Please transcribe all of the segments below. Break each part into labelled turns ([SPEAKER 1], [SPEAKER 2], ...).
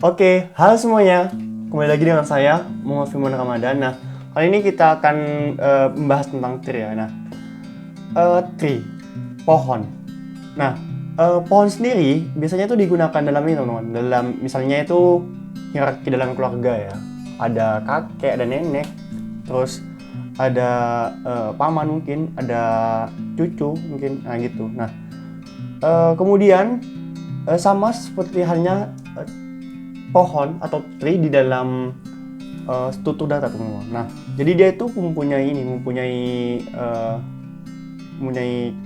[SPEAKER 1] Oke, halo semuanya. Kembali lagi dengan saya, Muhammad Firman Ramadan. Nah, kali ini kita akan membahas tentang tree ya. Nah, tree, pohon. Nah, pohon sendiri biasanya itu digunakan dalam ini teman-teman. Dalam misalnya itu hierarki dalam keluarga ya. Ada kakek, ada nenek, terus ada paman mungkin, ada cucu mungkin, nah gitu. Nah, kemudian sama seperti halnya pohon atau tree di dalam struktur data teman-teman. Nah, jadi dia itu mempunyai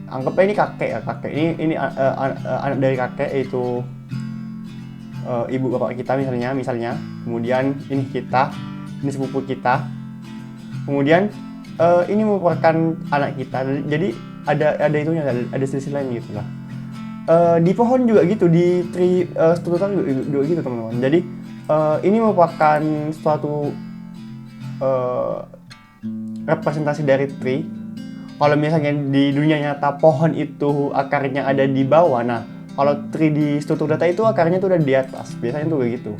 [SPEAKER 1] anggaplah ini kakek ya, kakek ini anak dari kakek, yaitu ibu bapak kita misalnya. Kemudian ini kita, ini sepupu kita. Kemudian ini merupakan anak kita. Jadi ada itunya, ada silsilah gitu lah. Di pohon juga gitu, di tree struktural juga gitu teman-teman. Jadi ini merupakan suatu representasi dari tree. Kalau misalnya di dunia nyata pohon itu akarnya ada di bawah, nah kalau tree di struktur data itu akarnya tuh udah di atas, biasanya tuh kayak gitu.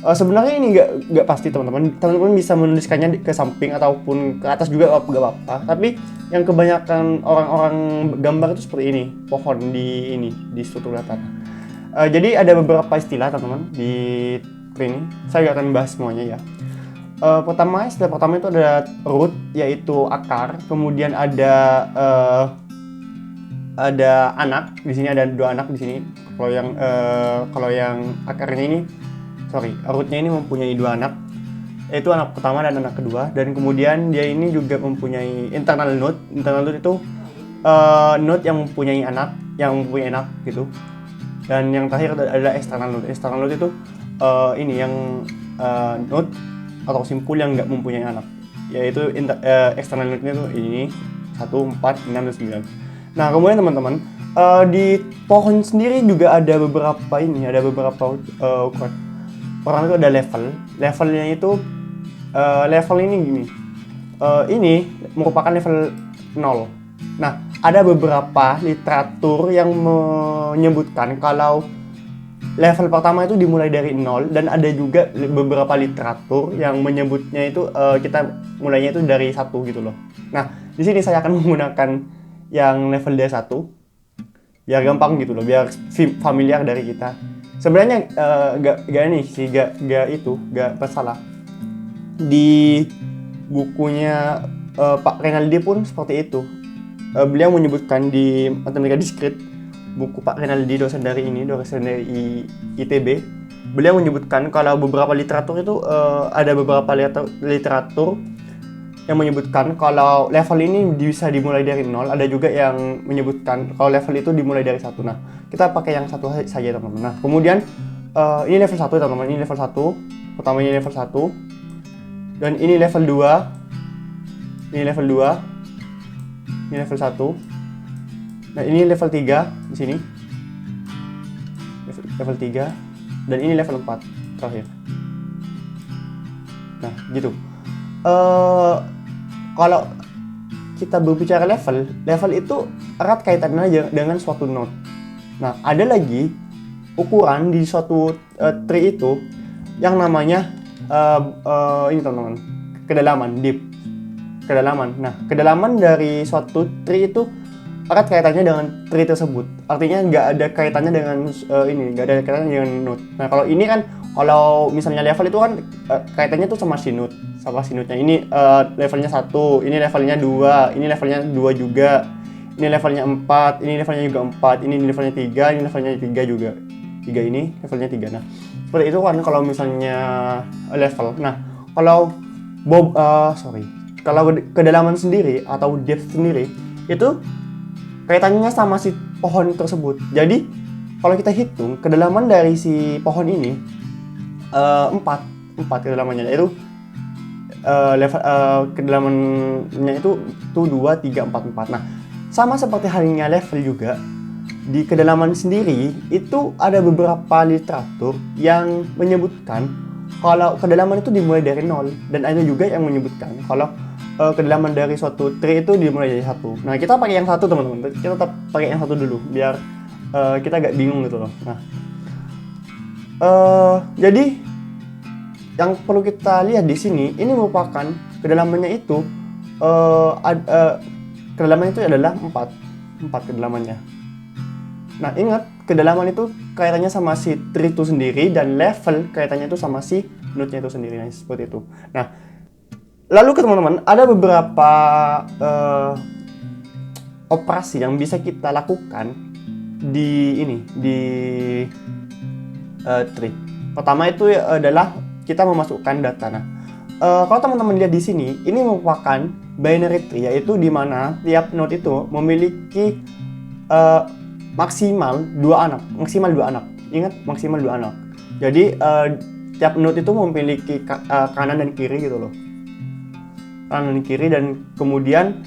[SPEAKER 1] Sebenarnya ini nggak pasti teman-teman. Teman-teman bisa menuliskannya ke samping ataupun ke atas juga nggak apa-apa. Tapi yang kebanyakan orang-orang gambar itu seperti ini, pohon di struktur data. Jadi ada beberapa istilah teman-teman di tree ini. Saya nggak akan bahas semuanya ya. Istilah pertama itu ada root, yaitu akar. Kemudian ada anak. Di sini ada dua anak di sini. Kalau yang akarnya ini, rootnya ini mempunyai dua anak, yaitu anak pertama dan anak kedua. Dan kemudian dia ini juga mempunyai internal node. Internal node itu node yang mempunyai anak gitu. Dan yang terakhir adalah external node. External node itu ini yang node atau simpul yang nggak mempunyai anak, yaitu external node-nya itu ini 1, 4, 6, dan 9. Nah, kemudian teman-teman, di pohon sendiri juga ada beberapa ukuran. Pertama itu ada levelnya itu level ini gini, ini merupakan level 0. Nah, ada beberapa literatur yang menyebutkan kalau level pertama itu dimulai dari 0, dan ada juga beberapa literatur yang menyebutnya itu kita mulainya itu dari 1 gitu loh. Nah, di sini saya akan menggunakan yang level dari 1 biar gampang gitu loh, biar familiar dari kita. Sebenarnya gak masalah. Di bukunya Pak Renaldi pun seperti itu. Beliau menyebutkan di Matematika Diskrit, buku Pak Renaldi, dosen dari ITB. Beliau menyebutkan kalau beberapa literatur itu ada beberapa literatur yang menyebutkan kalau level ini bisa dimulai dari 0, ada juga yang menyebutkan kalau level itu dimulai dari 1. Nah, kita pakai yang satu saja teman-teman. Nah, kemudian ini level 1 teman-teman, ini level 1. Pertama ini level 1. Dan ini level 2. Ini level 2. Ini level 1. Nah, ini level 3 di sini. Level 3, dan ini level 4 terakhir. Nah, gitu. Kalau kita berbicara level itu erat kaitannya dengan suatu node. Nah, ada lagi ukuran di suatu tree itu yang namanya ini teman-teman, kedalaman, kedalaman. Nah, kedalaman dari suatu tree itu erat kaitannya dengan tree tersebut. Artinya nggak ada kaitannya dengan nggak ada kaitannya dengan node. Nah, kalau ini kan, kalau misalnya level itu kan kaitannya tuh sama si node-nya. Ini levelnya 1, ini levelnya 2, ini levelnya 2 juga. Ini levelnya 4, ini levelnya juga 4, ini levelnya 3, ini levelnya 3 juga. 3 ini levelnya 3. Nah, seperti itu kan kalau misalnya level. Nah, kalau kalau kedalaman sendiri atau depth sendiri itu kaitannya sama si pohon tersebut. Jadi kalau kita hitung kedalaman dari si pohon ini 4 kedalamannya, yaitu level kedalamannya itu 2, 3, 4, 4. Nah, sama seperti halnya level juga, di kedalaman sendiri itu ada beberapa literatur yang menyebutkan kalau kedalaman itu dimulai dari 0, dan ada juga yang menyebutkan kalau kedalaman dari suatu tree itu dimulai dari 1. Nah, kita pakai yang 1 teman-teman. Kita tetap pakai yang 1 dulu biar kita agak bingung gitu loh. Nah, Jadi yang perlu kita lihat di sini, ini merupakan kedalamannya itu kedalamannya itu adalah 4 kedalamannya. Nah, ingat kedalaman itu kaitannya sama si tree itu sendiri dan level kaitannya itu sama si node-nya itu sendiri. Nah, seperti itu. Nah, lalu ke teman-teman, ada beberapa operasi yang bisa kita lakukan di tree. Pertama itu adalah kita memasukkan data. Nah, kalau teman-teman lihat di sini, ini merupakan binary tree, yaitu di mana tiap node itu memiliki maksimal 2 anak. Ingat, maksimal 2 anak. Jadi tiap node itu memiliki kanan dan kiri gitu loh. Kanan dan kiri, dan kemudian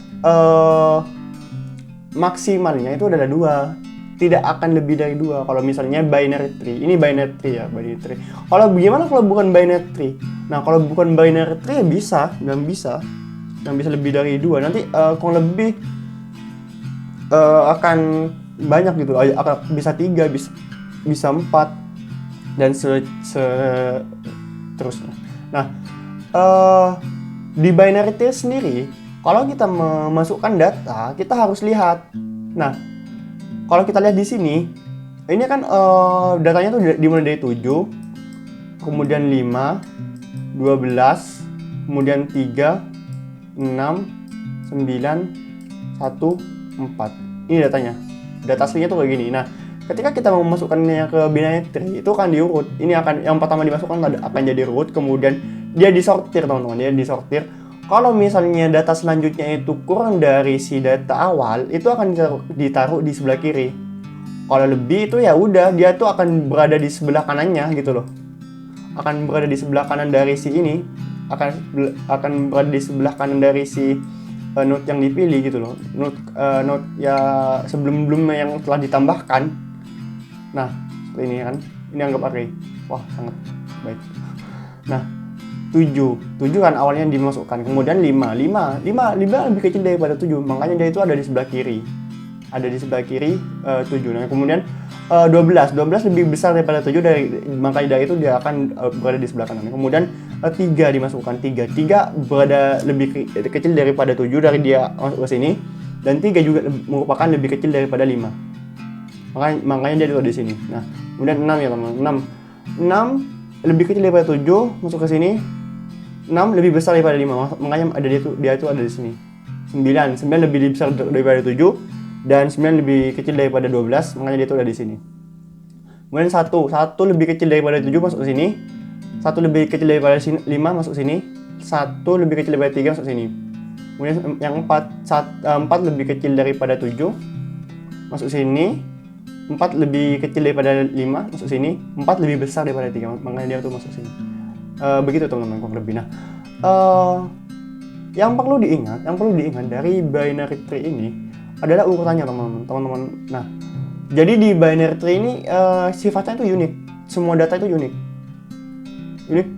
[SPEAKER 1] maksimalnya itu adalah 2. Tidak akan lebih dari 2 kalau misalnya binary tree. Ini binary tree ya, binary tree. Kalau bagaimana kalau bukan binary tree? Nah, kalau bukan binary tree ya bisa lebih dari 2. Nanti kurang lebih akan banyak gitu. Akan bisa 3, bisa 4 dan seterusnya. Nah, di binary tree sendiri, kalau kita memasukkan data, kita harus lihat. Nah, kalau kita lihat di sini, ini kan datanya tuh dimulai dari 7, kemudian 5, 12, kemudian 3, 6, 9, 1, 4. Ini datanya. Data aslinya tuh kayak gini. Nah, ketika kita memasukkannya ke binary tree, itu akan diurut. Ini akan yang pertama dimasukkan akan jadi root, kemudian dia disortir, teman-teman. Dia disortir. Kalau misalnya data selanjutnya itu kurang dari si data awal, itu akan ditaruh di sebelah kiri. Kalau lebih itu ya udah, dia tuh akan berada di sebelah kanannya gitu loh. Akan berada di sebelah kanan dari si ini, akan berada di sebelah kanan dari si node yang dipilih gitu loh. Node ya sebelum-sebelumnya yang telah ditambahkan. Nah, seperti ini kan. Ini anggap array. Wah, sangat baik. Nah, 7 kan awalnya dimasukkan, kemudian 5 lebih kecil daripada 7, makanya dia itu ada di sebelah kiri 7. Nah, kemudian 12 lebih besar daripada 7, makanya dari itu dia akan berada di sebelah kanan. Kemudian 3 dimasukkan, 3 berada lebih kecil daripada 7 dari dia masuk ke sini, dan 3 juga merupakan lebih kecil daripada 5, makanya dia itu di sini. Nah, kemudian 6 ya teman-teman, 6 lebih kecil daripada 7 masuk ke sini, 6 lebih besar daripada 5, makanya dia itu ada di sini. 9 lebih besar daripada 7 dan 9 lebih kecil daripada 12, makanya dia itu ada di sini. Kemudian 1 lebih kecil daripada 7 masuk ke sini, 1 lebih kecil daripada 5 masuk sini, 1 lebih kecil daripada 3 masuk sini. Kemudian yang 4 lebih kecil daripada 7 masuk sini, 4 lebih kecil daripada 5 masuk sini, 4 lebih besar daripada 3, makanya dia tuh masuk sini. Begitu teman-teman kurang lebih. Nah, yang perlu diingat dari binary tree ini adalah urutannya teman-teman. Nah, jadi di binary tree ini sifatnya itu unik. Semua data itu unik,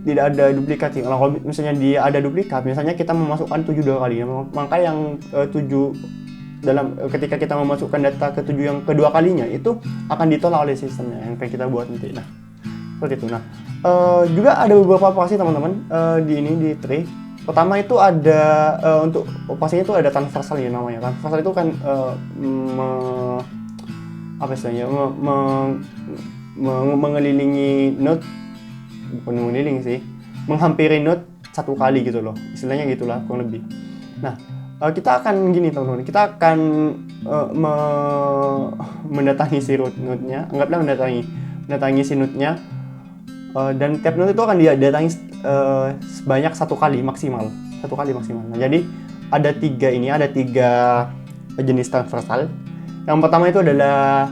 [SPEAKER 1] tidak ada duplikat. Kalau misalnya dia ada duplikat, misalnya kita memasukkan 7 2 kali, maka yang 7 ketika kita memasukkan data ke 7 yang kedua kalinya itu akan ditolak oleh sistemnya yang kita buat nanti. Nah, seperti itu. Nah, juga ada beberapa operasi teman-teman di tree. Pertama itu ada untuk operasinya itu ada transversal ya namanya. Transversal itu kan mengelilingi node, bukan mengelilingi sih, menghampiri node 1 kali gitu loh. Istilahnya gitulah kurang lebih. Nah, kita akan gini teman-teman, kita akan mendatangi si node-nya, anggaplah mendatangi si node-nya, dan tiap node itu akan didatangi sebanyak 1 kali maksimal. Nah, jadi ada 3 jenis transversal. Yang pertama itu adalah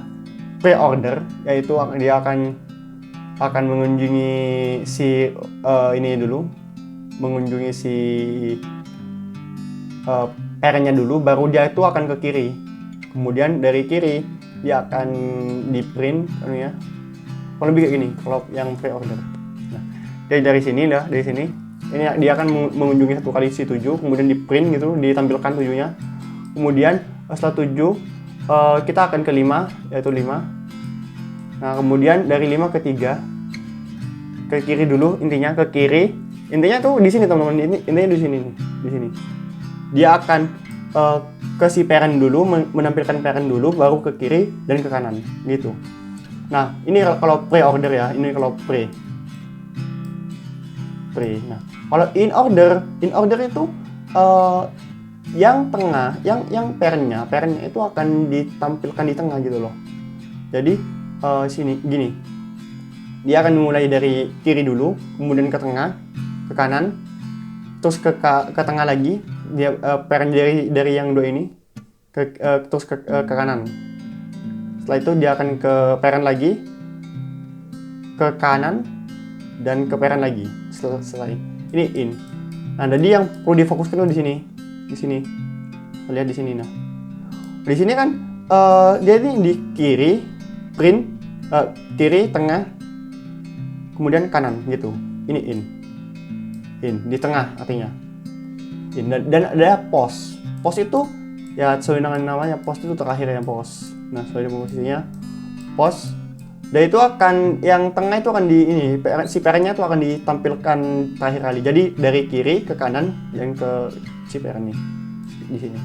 [SPEAKER 1] pre-order, yaitu dia akan mengunjungi si ini dulu, mengunjungi si pairnya dulu, baru dia itu akan ke kiri. Kemudian dari kiri dia akan di print ya. Kalau lebih kayak gini kalau yang pre-order. Nah, dari sini ini dia akan mengunjungi 1 kali si 7, kemudian di print gitu, ditampilkan 7-nya. Kemudian setelah 7 kita akan ke 5, yaitu 5. Nah, kemudian dari 5 ke 3, ke kiri dulu, intinya ke kiri. Intinya tuh di sini teman-teman, intinya di sini nih, di sini. Dia akan ke si parent dulu, menampilkan parent dulu, baru ke kiri dan ke kanan, gitu. Nah, ini kalau pre-order ya, ini kalau pre. Nah, kalau in order itu yang tengah, yang parentnya itu akan ditampilkan di tengah gitu loh. Jadi sini gini, dia akan mulai dari kiri dulu, kemudian ke tengah, ke kanan, terus ke tengah lagi. Dia parent dari yang dua ini terus ke kanan. Setelah itu dia akan ke parent lagi, ke kanan, dan ke parent lagi. Selesai. Ini in. Nah, jadi yang perlu difokuskan tuh di sini. Lihat di sini. Nah, di sini kan dia ini di kiri, print, kiri, tengah, kemudian kanan gitu. Ini in di tengah artinya. Dan ada pause itu ya sesuai dengan namanya, pause itu terakhir ya, pause. Nah, sesuai dengan posisinya pause, dan itu akan yang tengah itu akan si parentnya itu akan ditampilkan terakhir kali. Jadi dari kiri ke kanan dan ke si parent nih di sini,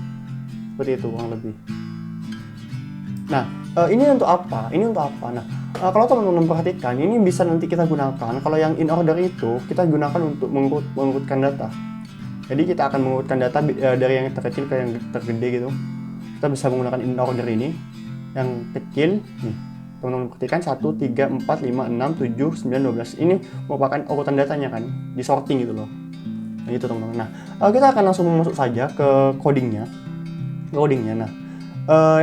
[SPEAKER 1] seperti itu kurang lebih. Nah, ini untuk apa? Nah, kalau teman-teman perhatikan, ini bisa nanti kita gunakan. Kalau yang in order itu kita gunakan untuk mengurutkan data. Jadi kita akan mengurutkan data dari yang terkecil ke yang tergede gitu. Kita bisa menggunakan in order ini. Yang kecil nih, teman-teman perhatikan 1, 3, 4, 5, 6, 7, 9, 12. Ini merupakan urutan datanya kan, di sorting gitu loh. Nah, gitu teman-teman. Nah, kita akan langsung masuk saja ke codingnya. Nah,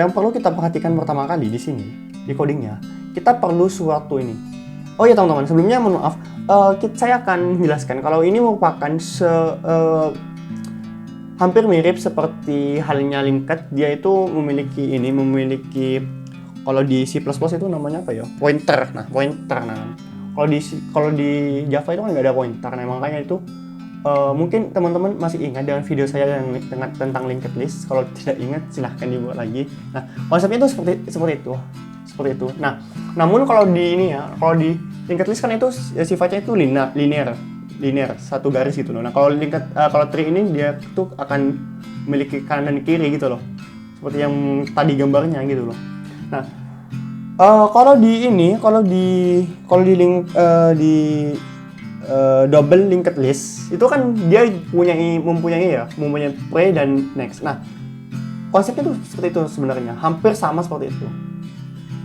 [SPEAKER 1] yang perlu kita perhatikan pertama kali di sini, di codingnya, kita perlu suatu ini. Oh ya teman-teman, sebelumnya mohon maaf, saya akan menjelaskan kalau ini merupakan hampir mirip seperti halnya linked. Dia itu memiliki kalau di C++ itu namanya apa ya? Pointer. Nah, pointer. Nah, kalau di Java itu kan nggak ada pointer. Nah, makanya itu mungkin teman-teman masih ingat dengan video saya yang tentang linked list. Kalau tidak ingat silahkan dibuat lagi. Nah, konsepnya itu seperti itu. Nah, namun kalau di linked list kan itu sifatnya itu linear, satu garis gitu loh. Nah, kalau tree ini dia tuh akan memiliki kanan dan kiri gitu loh. Seperti yang tadi gambarnya gitu loh. Nah, kalau di double linked list itu kan dia mempunyai pre dan next. Nah, konsepnya tuh seperti itu sebenarnya, hampir sama seperti itu.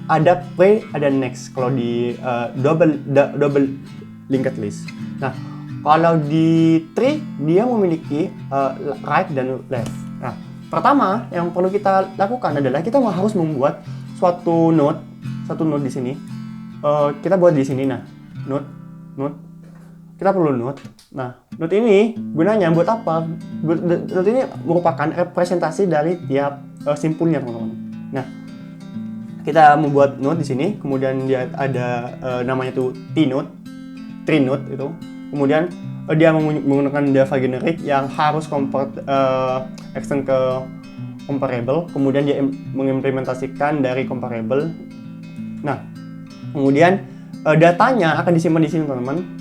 [SPEAKER 1] Ada pre, ada next kalau di double linked list. Nah, kalau di tree dia memiliki right dan left. Nah, pertama yang perlu kita lakukan adalah kita harus membuat satu node di sini. Kita buat di sini. Nah, node. Kita perlu node. Nah, node ini gunanya buat apa? Node ini merupakan representasi dari tiap simpulnya, teman-teman. Nah, kita membuat node di sini, kemudian dia ada namanya tuh tree node itu. Kemudian dia menggunakan Java generic yang harus extend ke comparable, kemudian dia mengimplementasikan dari comparable. Nah, kemudian datanya akan disimpan di sini, teman-teman.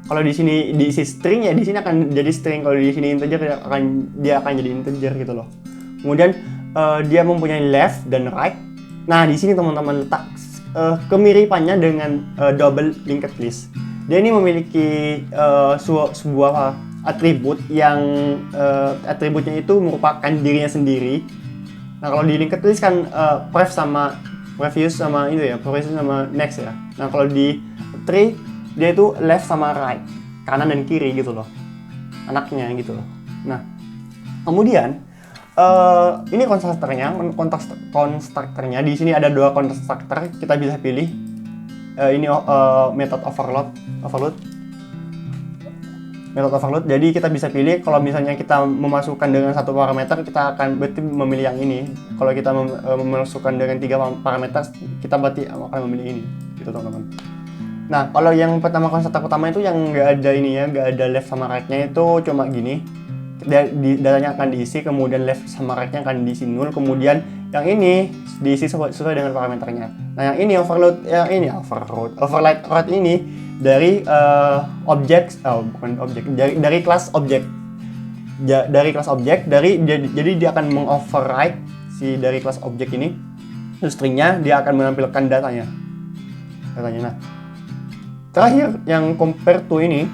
[SPEAKER 1] Kalau di sini diisi string ya, di sini akan jadi string. Kalau di sini integer dia akan jadi integer gitu loh. Kemudian dia mempunyai left dan right. Nah, di sini teman-teman letak kemiripannya dengan double linked list. Dia ini memiliki sebuah atribut yang atributnya itu merupakan dirinya sendiri. Nah, kalau di linked list kan previous sama next ya. Nah, kalau di tree dia itu left sama right, kanan dan kiri gitu loh, anaknya gitu loh. Nah, kemudian ini konstruktornya di sini ada dua konstruktor, kita bisa pilih ini method overload. Jadi kita bisa pilih kalau misalnya kita memasukkan dengan satu parameter, kita akan berarti memilih yang ini. Kalau kita memasukkan dengan 3 parameter, kita berarti akan memilih ini gitu teman-teman. Nah, kalau yang konstruktor pertama itu yang nggak ada left sama right-nya, itu cuma gini. Datanya akan diisi, kemudian left sama right-nya akan diisi 0, kemudian yang ini diisi sesuai dengan parameternya. Nah, yang ini overload ini dari bukan objek, dari kelas objek. Dari kelas objek, jadi dia akan mengoverride si dari kelas objek ini, terus stringnya dia akan menampilkan datanya. Nah, terakhir yang compare to ini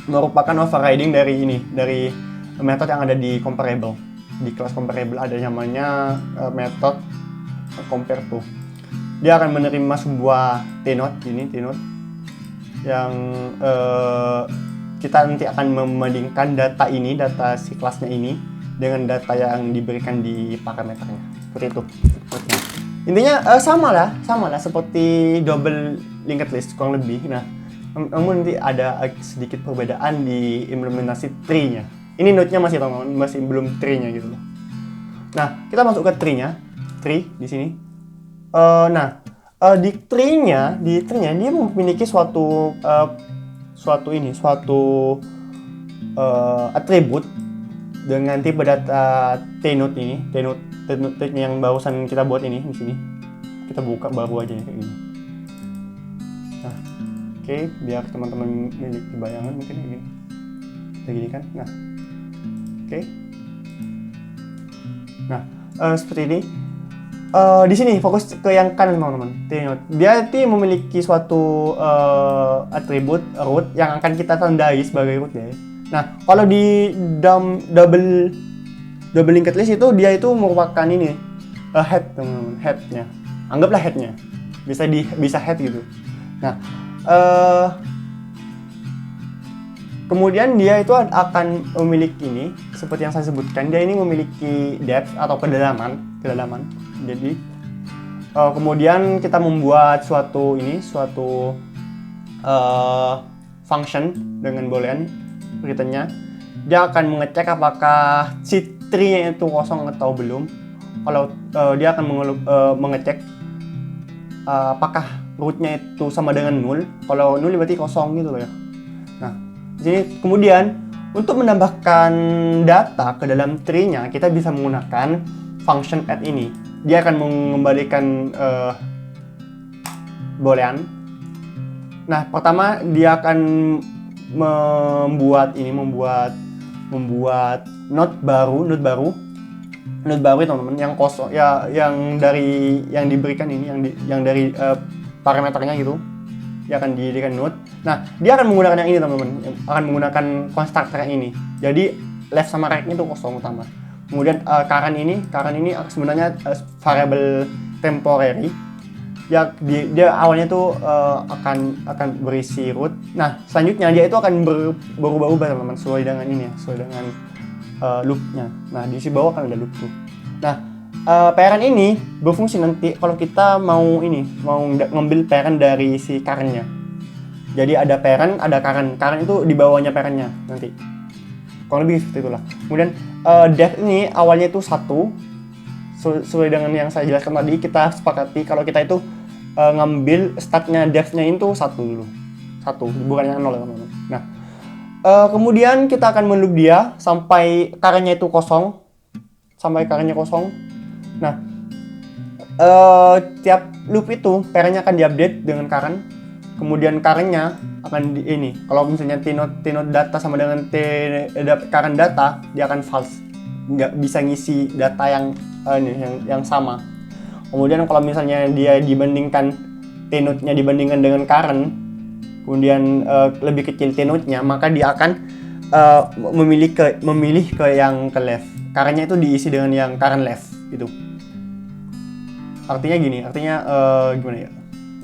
[SPEAKER 1] merupakan overriding dari method yang ada di comparable. Di kelas comparable ada namanya method compare to. Dia akan menerima sebuah t-node yang kita nanti akan membandingkan data si kelasnya ini dengan data yang diberikan di parameternya. Seperti itu. Intinya sama lah seperti double linked list kurang lebih. Nah, namun nanti ada sedikit perbedaan di implementasi tree-nya. Ini node-nya masih belum tree-nya gitu loh. Nah, kita masuk ke tree di sini. Di tree-nya dia memiliki suatu atribut dengan tipe data t-node ini, t-node yang barusan kita buat ini di sini. Kita buka baru aja kayak gini. Nah, oke, biar teman-teman memiliki bayangan mungkin kayak gini. Kayak gini kan? Nah, oke. Nah, seperti ini. Di sini fokus ke yang kanan teman-teman. Dia memiliki suatu atribut root yang akan kita tandai sebagai root ya. Nah, kalau di double linked list itu dia itu merupakan ini head teman-teman, headnya. Anggaplah headnya. Bisa head gitu. Nah, kemudian dia itu akan memiliki ini seperti yang saya sebutkan, dia ini memiliki depth atau kedalaman. Jadi kemudian kita membuat suatu function dengan boolean returnnya. Dia akan mengecek apakah si tree-nya itu kosong atau belum. Kalau dia akan mengecek apakah root-nya itu sama dengan null. Kalau null berarti kosong gitu loh ya. Nah, jadi kemudian untuk menambahkan data ke dalam tree-nya kita bisa menggunakan function add ini. Dia akan mengembalikan boolean. Nah, pertama dia akan membuat node baru teman-teman yang kosong ya, yang diberikan ini yang dari parameternya gitu. Dia akan dijadikan node. Nah, dia akan menggunakan yang ini teman-teman, akan menggunakan constructor ini. Jadi left sama right itu kosong utama. Kemudian current ini sebenarnya variable temporary. Ya, dia awalnya tuh akan berisi root. Nah, selanjutnya dia itu akan berubah-ubah teman-teman sesuai dengan ini ya, sesuai dengan loop-nya. Nah, di sisi bawah kan ada loop tuh. Nah, parent ini berfungsi nanti kalau kita mau ngambil parent dari si current-nya. Jadi ada parent, ada current. Current itu di bawahnya parent-nya nanti. Kurang lebih seperti itulah. Kemudian depth ini awalnya itu 1. Sesuai dengan yang saya jelaskan tadi, kita sepakati kalau kita itu ngambil startnya depth-nya itu 1 dulu. 1, bukan yang 0 teman-teman. Nah, kemudian kita akan meloop dia sampai current-nya itu kosong. Nah, tiap loop itu parent-nya akan diupdate dengan current. Kemudian current-nya akan kalau misalnya t-node data sama dengan current data, dia akan false, nggak bisa ngisi data yang sama. Kemudian kalau misalnya dia dibandingkan t-node-nya dibandingkan dengan current, kemudian lebih kecil t-node-nya, maka dia akan memilih ke yang ke left. Current-nya itu diisi dengan yang current left gitu. Artinya gimana ya?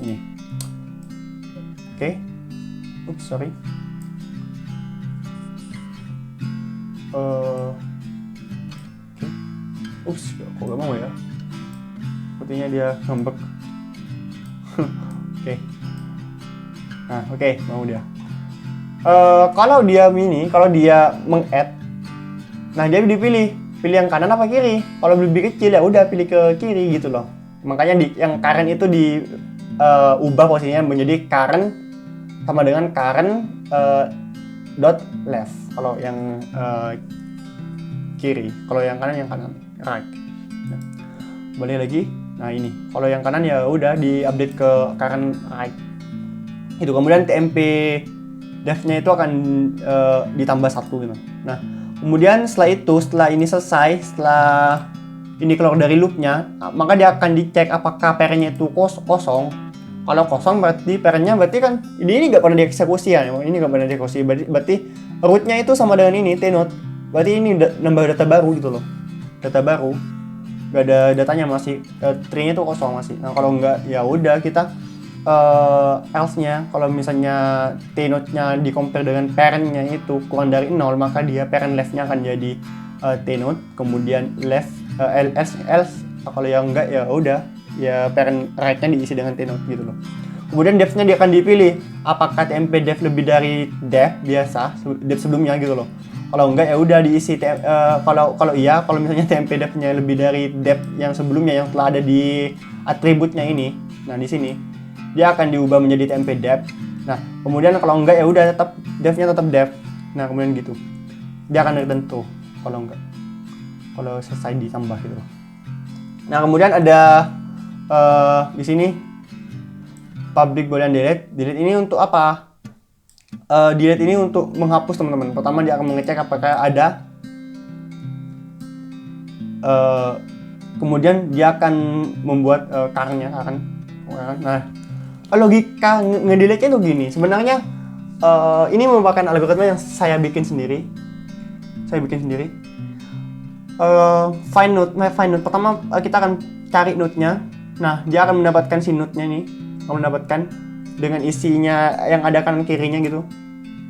[SPEAKER 1] Ini. Oke. Oops, sorry. Oops, kok gak mau ya? Sepertinya dia ngambek. Oke. Nah, oke, mau dia. Kalau dia meng-add, nah dia pilih yang kanan apa kiri. Kalau lebih kecil ya udah pilih ke kiri gitu loh. Makanya yang current itu ubah posisinya menjadi current sama dengan current dot left. Kalau yang kiri, kalau yang kanan right. Nah, balik lagi. Nah ini, kalau yang kanan ya udah di update ke current right. Itu kemudian TMP def-nya itu akan ditambah 1 gitu. Nah, kemudian setelah ini selesai, setelah ini keluar dari loopnya, maka dia akan dicek apakah parentnya itu kosong. Kalau kosong berarti parentnya kan ini nggak pernah dieksekusi ya, ini nggak pernah dieksekusi, berarti rootnya itu sama dengan ini t-node, berarti ini nambah data baru gitu loh, data baru, nggak ada datanya, masih tree-nya itu kosong masih. Nah kalau nggak ya udah kita else-nya, kalau misalnya t-node-nya di-compare dengan parent-nya itu kurang dari 0, maka dia parent left-nya akan jadi t-node, kemudian left else kalau yang enggak ya udah ya parent right-nya diisi dengan t-node gitu loh. Kemudian def-nya dia akan dipilih apakah TMP def lebih dari def biasa, def sebelumnya gitu loh. Kalau enggak ya udah diisi kalau iya, kalau misalnya TMP def-nya lebih dari def yang sebelumnya yang telah ada di atributnya ini. Nah, di sini dia akan diubah menjadi TMP def. Nah, kemudian kalau enggak ya udah tetap def-nya tetap def. Nah, kemudian gitu. Dia akan return true kalau enggak. Kalau selesai ditambah gitu loh. Nah, kemudian ada di sini public boolean delete. Delete ini untuk apa? Delete ini untuk menghapus teman-teman. Pertama dia akan mengecek apakah ada. Kemudian dia akan membuat current-nya akan. Nah, logika ngedelete itu gini. Sebenarnya ini merupakan algoritma yang saya bikin sendiri. Find node. Pertama kita akan cari node-nya. Nah, dia akan mendapatkan si node-nya nih. Akan mendapatkan dengan isinya yang ada kanan kirinya gitu.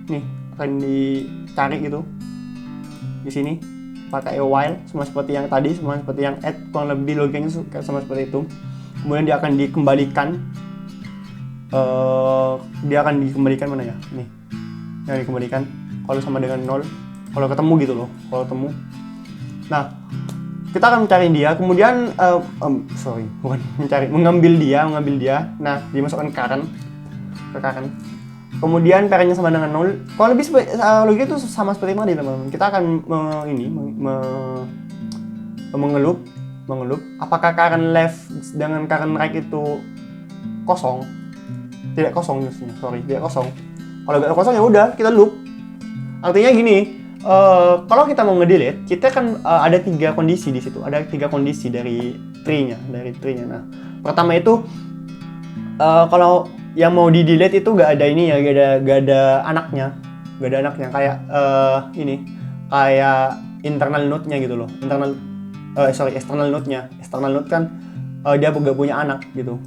[SPEAKER 1] Nih, akan dicari gitu. Di sini pakai while, sama seperti yang tadi, sama seperti yang add, kurang lebih logikanya sama seperti itu. Kemudian dia akan dikembalikan. Dia akan dikembalikan mana ya? Nih. Yang dikembalikan kalau sama dengan 0. Kalau ketemu gitu loh, kalau ketemu. Nah, kita akan mencari dia, kemudian mengambil dia. Nah, dimasukkan current ke current. Kemudian parentnya sama dengan 0. Kalau lebih logika itu sama seperti tadi teman-teman. Kita akan mengelup apakah current left dengan current right itu kosong. Tidak kosong justru, tidak kosong. Kalau nggak kosong ya udah kita loop. Artinya gini, kalau kita mau ngedelete, kita kan ada 3 kondisi di situ. Ada 3 kondisi dari tree-nya. Nah, pertama itu kalau yang mau di delete itu gak ada ini ya, gak ada anaknya kayak kayak internal node-nya gitu loh. External node-nya. External node kan dia gak punya anak gitu.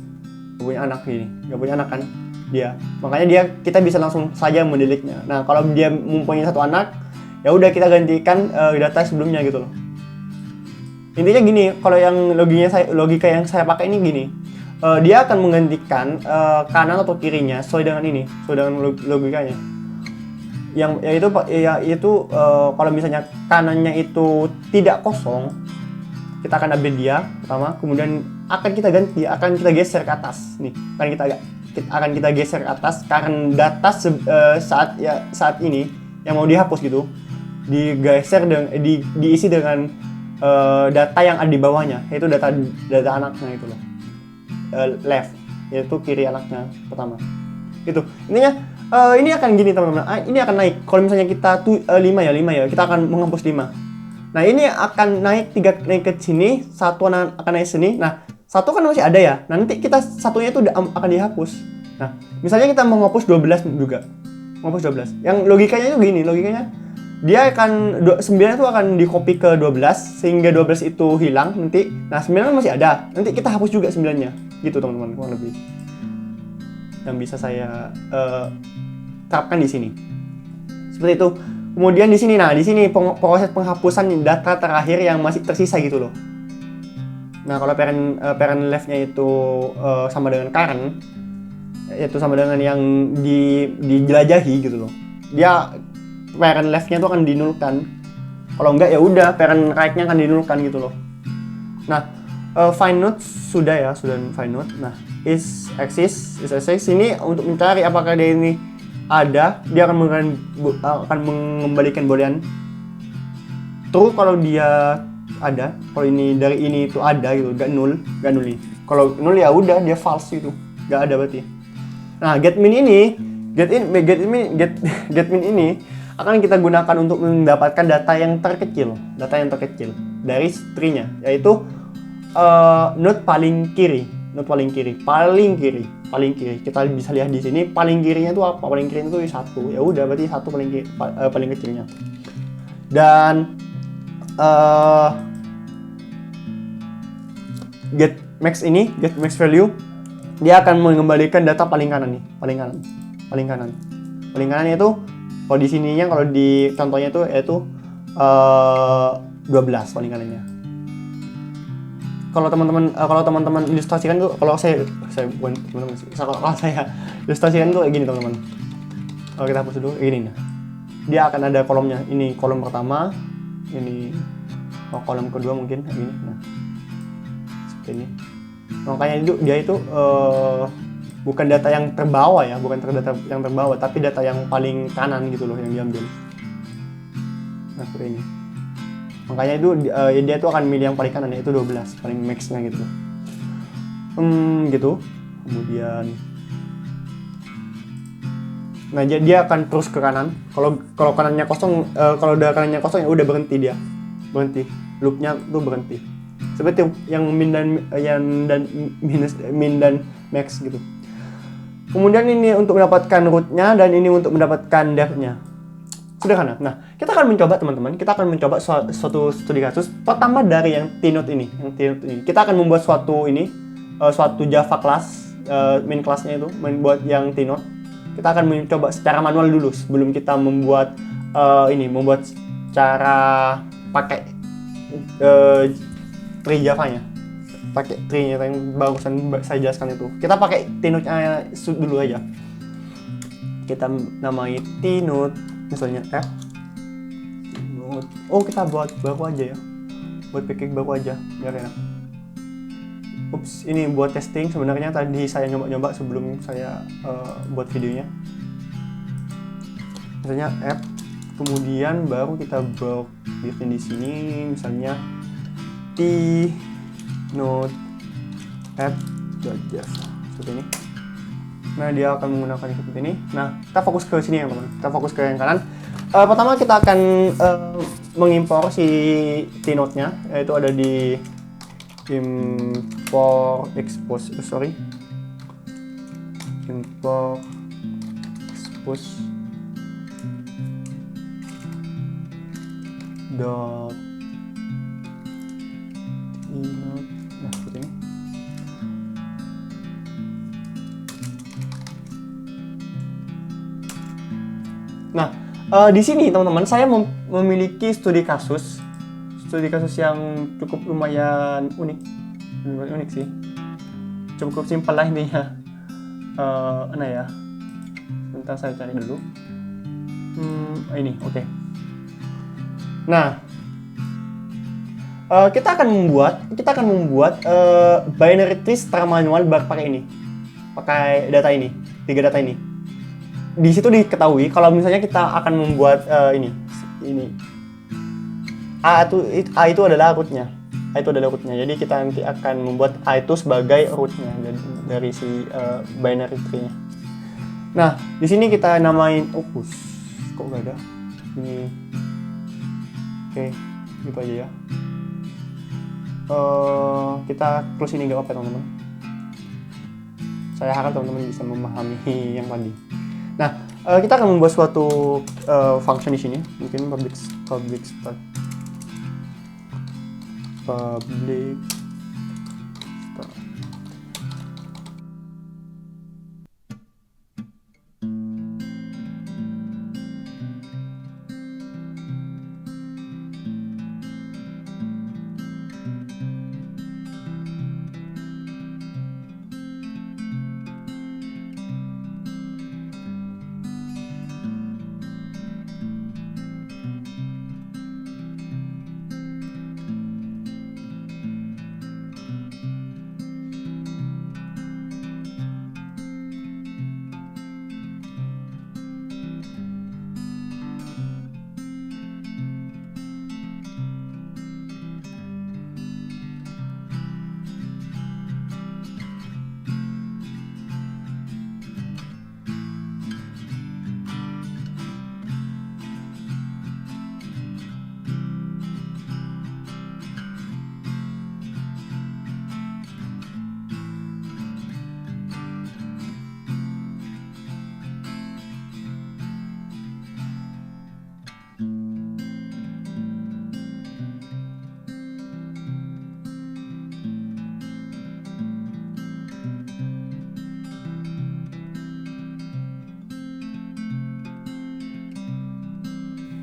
[SPEAKER 1] Gak punya anak kan dia. Makanya kita bisa langsung saja mendelete-nya. Nah, kalau dia mempunyai 1 anak, ya udah kita gantikan data sebelumnya gitu loh. Intinya gini, kalau yang logika yang saya pakai ini gini. Dia akan menggantikan kanan atau kirinya sesuai dengan logikanya. Yaitu kalau misalnya kanannya itu tidak kosong, kita akan update dia pertama, kemudian akan kita geser ke atas nih. Akan kita geser ke atas karena data saat ini yang mau dihapus gitu digeser diisi dengan data yang ada di bawahnya, yaitu data anaknya itu loh. Left, yaitu kiri anaknya pertama. Itu intinya ini akan gini teman-teman. Ini akan naik. Kalau misalnya kita 5 ya, kita akan menghapus 5. Nah, ini akan naik 3 naik ke sini, 1 akan naik sini. Nah, 1 kan masih ada ya. Nanti kita satunya itu akan dihapus. Nah, misalnya kita mau menghapus 12 juga. Menghapus 12. Yang logikanya itu gini, dia akan 9 itu akan di-copy ke 12 sehingga 12 itu hilang nanti. Nah, 9 kan masih ada. Nanti kita hapus juga 9-nya. Gitu teman-teman, kurang lebih. Yang bisa saya terapkan di sini. Seperti itu. Kemudian di sini proses penghapusan data terakhir yang masih tersisa gitu loh. Nah, kalau parent left-nya itu sama dengan current, itu sama dengan yang dijelajahi gitu loh. Dia parent left-nya itu akan dinulkan. Kalau enggak ya udah parent right-nya akan dinulkan gitu loh. Nah, find node sudah find node. Nah, is exist ini untuk mencari apakah dia ini ada, dia akan mengembalikan boolean true kalau dia ada. Kalau ini dari ini itu ada gitu, gak null nih. Kalau null ya udah dia false itu, gak ada berarti. Nah, getmin ini akan kita gunakan untuk mendapatkan data yang terkecil dari tree-nya, yaitu node paling kiri. Kita bisa lihat di sini paling kirinya itu apa? Paling kirinya itu 1. Ya udah, berarti 1 paling kecilnya. Dan get max value dia akan mengembalikan data paling kanan itu kalau di sininya, kalau di contohnya itu yaitu 12 paling kanannya. Kalau teman-teman ilustrasikan tuh, kalau saya ilustrasikan tuh kayak gini teman-teman. Kalau kita hapus dulu gini, nah dia akan ada kolomnya. Ini kolom pertama, ini kolom kedua mungkin kayak gini. Nah seperti ini. Makanya dia itu bukan data yang terbawa ya, tapi data yang paling kanan gitu loh yang diambil. Nah seperti ini. Makanya itu dia tuh akan milih yang paling kanan, yaitu 12, paling max-nya gitu. Gitu. Kemudian nah dia akan terus ke kanan. Kalau kanannya kosong, kalau udah kanannya kosong ya udah berhenti. Loop-nya tuh berhenti. Seperti yang min dan max gitu. Kemudian ini untuk mendapatkan root-nya dan ini untuk mendapatkan depth-nya. Sederhana. Nah, kita akan mencoba teman-teman. Kita akan mencoba suatu studi kasus pertama dari yang T-Node ini. Kita akan membuat suatu Java class, main class-nya itu, membuat yang T-Node. Kita akan mencoba secara manual dulu sebelum kita membuat cara pakai tree Java-nya. Pakai tree-nya yang barusan saya jelaskan itu. Kita pakai T-Node-nya dulu aja. Kita namai T-Node misalnya kita buat baru aja ya, buat package baru aja biar enak. Ini buat testing sebenarnya, tadi saya nyoba sebelum saya buat videonya. Misalnya app, kemudian baru kita bikin di sini misalnya T-Node app.java seperti ini. Nah, dia akan menggunakan seperti ini. Nah, kita fokus ke sini ya teman. Kita fokus ke yang kanan. Pertama kita akan mengimpor si T-Node-nya, yaitu ada di import expose dot T-Node. Nah, seperti ini. Nah, di sini teman-teman saya memiliki studi kasus yang cukup lumayan unik sih, cukup simpel lah intinya. Sebentar saya cari dulu. Ini oke. Nah, kita akan membuat binary tree secara manual pakai data ini, 3 data ini. Di situ diketahui kalau misalnya kita akan membuat ini A itu adalah rootnya. Jadi kita nanti akan membuat A itu sebagai rootnya dari si binary tree-nya. Nah, di sini kita namain kok nggak ada ini. Oke, gitu aja ya. Kita close ini nggak apa-apa teman-teman. Saya harap teman-teman bisa memahami yang tadi. Nah, kita akan membuat suatu function di sini, mungkin public start.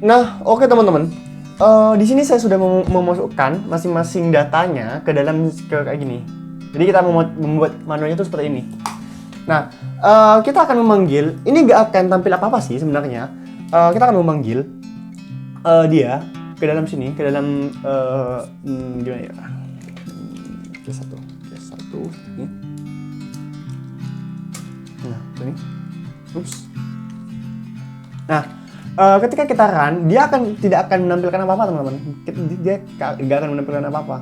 [SPEAKER 1] Nah, oke teman-teman. Di sini saya sudah memasukkan masing-masing datanya ke dalam kayak gini. Jadi kita membuat manualnya itu seperti ini. Nah, kita akan memanggil. Ini nggak akan tampil apa-apa sih sebenarnya. Kita akan memanggil dia ke dalam sini, ke dalam gimana ya? Case 1 ini. Nah, ini. Oops. Nah, ketika kita run, dia tidak akan menampilkan apa-apa teman-teman. Dia nggak akan menampilkan apa-apa.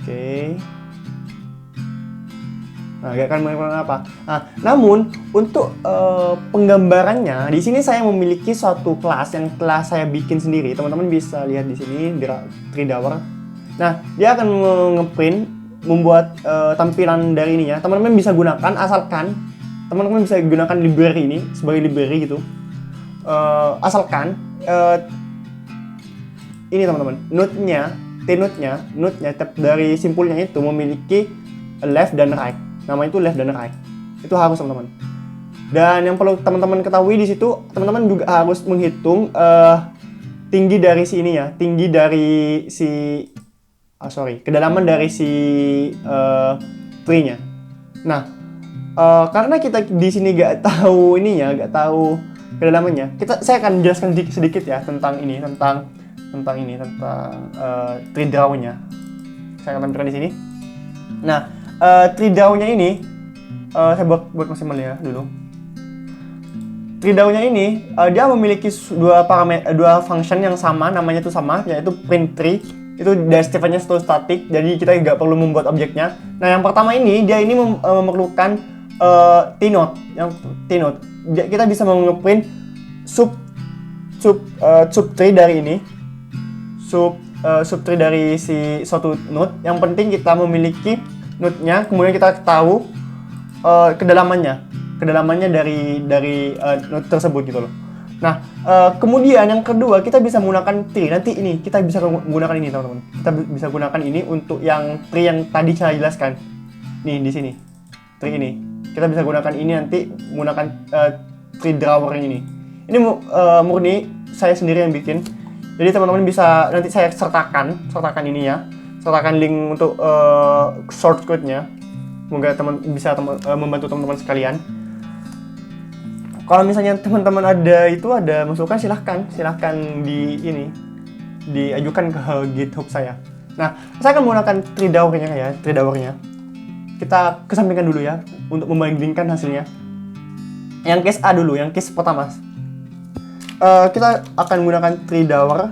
[SPEAKER 1] Oke. Nah, nggak akan menampilkan apa. Nah, namun untuk penggambarannya, di sini saya memiliki suatu kelas yang telah saya bikin sendiri. Teman-teman bisa lihat di sini di 3Drawer. Nah, dia akan membuat tampilan dari ini ya. Teman-teman bisa gunakan asalkan teman-teman bisa gunakan library ini sebagai library gitu. Asalkan ini teman-teman, node-nya dari simpulnya itu memiliki left dan right. Nama itu left dan right. Itu harus teman-teman. Dan yang perlu teman-teman ketahui di situ, teman-teman juga harus menghitung tinggi dari si ini ya, tinggi dari si kedalaman dari si tree-nya. Nah, karena kita di sini nggak tahu ininya, nggak tahu kedalamannya, saya akan jelaskan sedikit ya tentang tree draw-nya. Saya akan tampilkan di sini. Nah, tree draw-nya ini saya buat maksimal ya dulu. Tree draw-nya ini dia memiliki dua function yang sama, namanya itu sama, yaitu print tree. Itu dari sifatnya static, jadi kita nggak perlu membuat objeknya. Nah, yang pertama ini dia ini memerlukan t-node. Kita bisa ngeprint subtree dari ini, subtree dari si suatu node. Yang penting kita memiliki node-nya, kemudian kita tahu kedalamannya dari node tersebut gitu loh. Nah, kemudian yang kedua kita bisa menggunakan tree. Nanti ini kita bisa menggunakan ini teman-teman. Kita bisa gunakan ini untuk yang tree yang tadi saya jelaskan. Nih di sini tree ini. Kita bisa gunakan ini nanti menggunakan tree drawer ini. Ini murni saya sendiri yang bikin. Jadi teman-teman bisa nanti saya sertakan ini ya. Sertakan link untuk shortcut-nya. Semoga bisa membantu teman-teman sekalian. Kalau misalnya teman-teman ada masukan, silahkan diajukan ke GitHub saya. Nah, saya akan menggunakan tree drawer-nya. Kita kesampingkan dulu ya untuk membandingkan hasilnya. Yang case A dulu, yang case pertama. Kita akan menggunakan tree drawer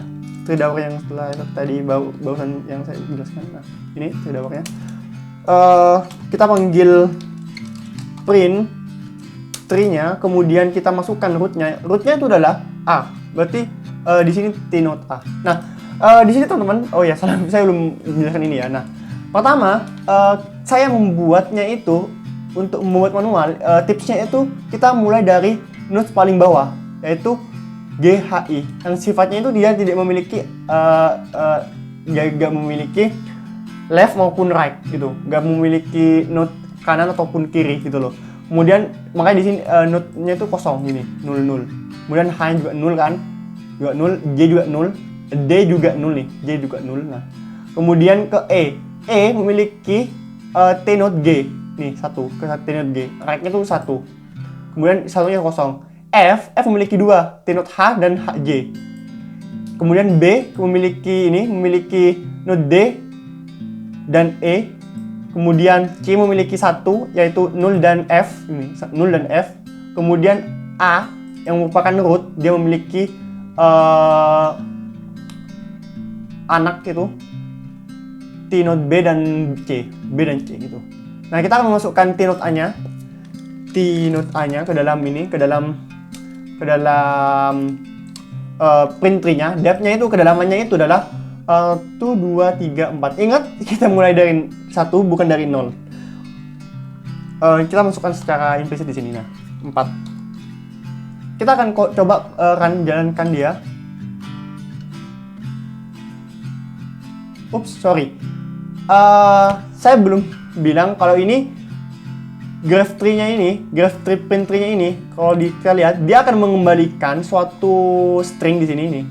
[SPEAKER 1] yang setelah tadi barusan yang saya jelaskan. Nah, ini tree drawer-nya. Kita panggil print tree-nya, kemudian kita masukkan root-nya. Root-nya itu adalah A. Berarti di sini t-node A. Nah, di sini teman-teman, saya belum menjelaskan ini ya. Nah, pertama saya membuatnya itu untuk membuat manual. Tipsnya itu kita mulai dari node paling bawah, yaitu GHI. Yang sifatnya itu dia tidak memiliki left maupun right gitu, nggak memiliki node kanan ataupun kiri gitu loh. Kemudian makanya di sini node-nya itu kosong gini, 0 0. Kemudian H juga 0 kan? Juga 0, J juga 0, D juga 0 nih, J juga 0. Nah, kemudian ke E. E memiliki T-node G. Nih, 1 ke T-node G. Right-nya tuh 1. Kemudian satunya kosong. F memiliki 2, T-node H dan HJ. Kemudian B memiliki node D dan E. Kemudian C memiliki 1, yaitu 0 dan F. Ini 0 dan F. Kemudian A yang merupakan root, dia memiliki anak itu T-node B dan C gitu. Nah, kita akan memasukkan T-node A-nya ke dalam print tree-nya. Depth-nya itu kedalamannya itu adalah 1, 2, 3, 4. Ingat, kita mulai dari 1 bukan dari 0. Kita masukkan secara implisit di sini. Nah, 4. Kita akan coba jalankan dia. Saya belum bilang kalau ini graph tree print tree-nya ini, kalau kita lihat, dia akan mengembalikan suatu string di sini nih.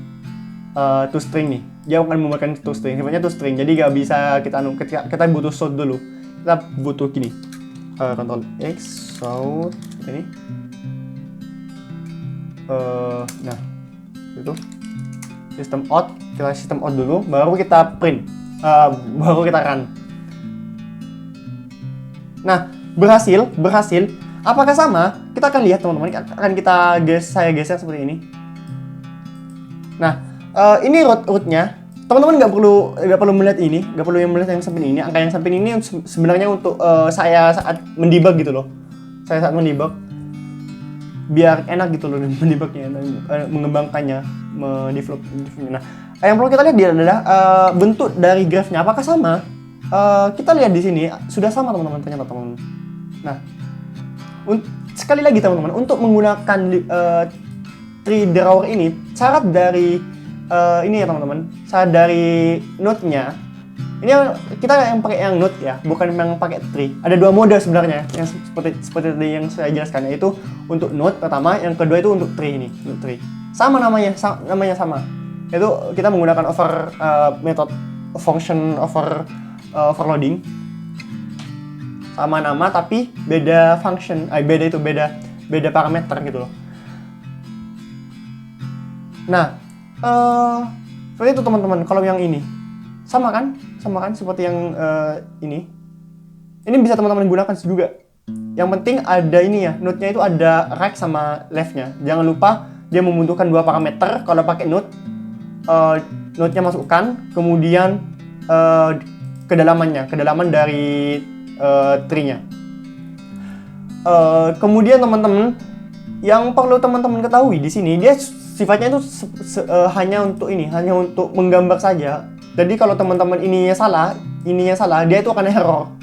[SPEAKER 1] To string nih. Dia akan mengembalikan to string. Sifatnya to string. Jadi nggak bisa kita butuh sort dulu. Kita butuh gini. Control X, sort ini. Nah, itu system out. Kita system out dulu, baru kita print. Baru kita run. Nah, berhasil. Apakah sama? Kita akan lihat teman-teman. Akan saya geser seperti ini. Nah, ini rootnya. Teman-teman nggak perlu melihat ini, nggak perlu melihat yang samping ini. Angka yang samping ini sebenarnya untuk saya saat mendebug gitu loh. Saya saat mendebug, biar enak gitu loh mendebugnya, mengembangkannya, mendevelopnya. Nah, yang perlu kita lihat dia adalah bentuk dari grafnya. Apakah sama? Kita lihat di sini sudah sama teman-teman, ternyata teman-teman. Nah, sekali lagi teman-teman, untuk menggunakan tree drawer ini, syarat dari ini ya teman-teman, syarat dari node-nya. Ini kita yang pakai yang node ya, bukan yang pakai tree. Ada dua mode sebenarnya, yang seperti tadi yang saya jelaskan, yaitu untuk node pertama, yang kedua itu untuk tree ini, untuk tree. Sama namanya sama. Itu kita menggunakan method function overloading. Sama nama tapi beda function, beda parameter gitu loh. Nah, seperti itu teman-teman. Kalau yang ini sama kan seperti yang ini bisa teman-teman gunakan juga. Yang penting ada ini ya, node-nya itu ada right sama left-nya. Jangan lupa dia membutuhkan dua parameter. Kalau pakai node-nya masukkan, kemudian kedalaman dari tree-nya. Kemudian teman-teman, yang perlu teman-teman ketahui di sini, dia sifatnya itu hanya untuk menggambar saja. Jadi kalau teman-teman ininya salah, dia itu akan error.